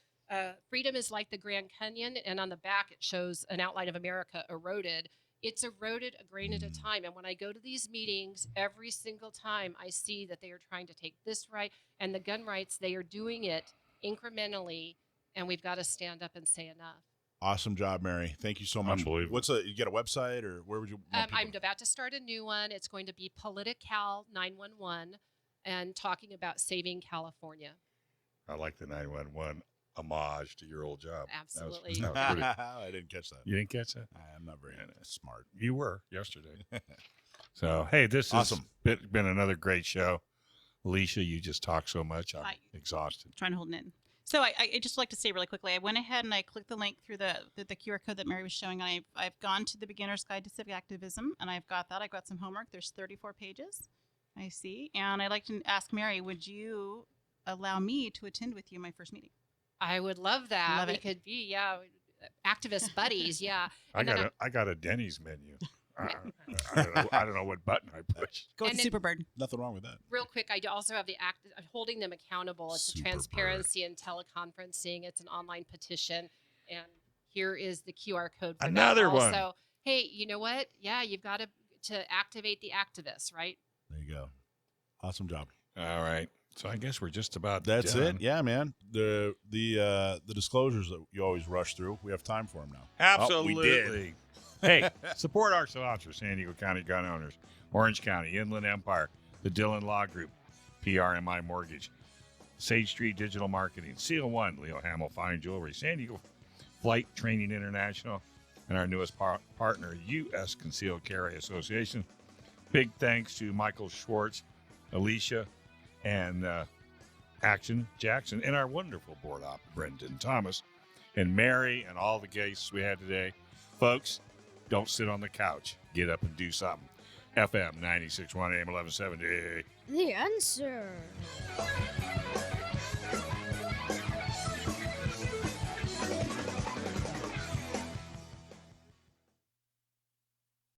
"Freedom is like the Grand Canyon," and on the back it shows an outline of America eroded. It's eroded a grain at a time, and when I go to these meetings, every single time I see that they are trying to take this right and the gun rights. They are doing it incrementally, and we've got to stand up and say enough. Awesome job, Mary. Thank you so much. Unbelievable. You got a website, or where would you? want people- I'm about to start a new one. It's going to be Political 911 and talking about saving California. I like the 911 homage to your old job. Absolutely. That was pretty. I didn't catch that. You didn't catch that? I'm not very smart. You were yesterday. So, hey, this Awesome. has been another great show. Alicia, you just talk so much. I'm I- exhausted. Trying to hold it in. So I just like to say really quickly, I went ahead and I clicked the link through the QR code that Mary was showing, and I've gone to the Beginner's Guide to Civic Activism, and I've got that. I've got some homework. There's 34 pages, I see. And I'd like to ask Mary, would you allow me to attend with you my first meeting? I would love that. Love We it. could be, activist buddies. Yeah. I And then got a Denny's menu. I don't know what button I push. Go with And the then- Superbird. Nothing wrong with that. real quick, I also have the act holding them accountable. It's a Superbird. transparency and teleconferencing. It's an online petition, and here is the QR code. For Another that one. Also, hey, you know what? Yeah, you've got to activate the activists, right? There you go. Awesome job. All right. So I guess we're just about That's done. it. Yeah, man. The disclosures that you always rush through, we have time for them now. Absolutely. Oh, we did. Hey, support our sponsors, San Diego County Gun Owners, Orange County, Inland Empire, the Dillon Law Group, PRMI Mortgage, Sage Street Digital Marketing, Seal One, Leo Hamill Fine Jewelry, San Diego Flight Training International, and our newest partner, U.S. Concealed Carry Association. Big thanks to Michael Schwartz, Alicia, and Action Jackson, and our wonderful board op, Brendan Thomas, and Mary, and all the guests we had today. Folks, don't sit on the couch. Get up and do something. FM 96.1 AM 1170. The answer.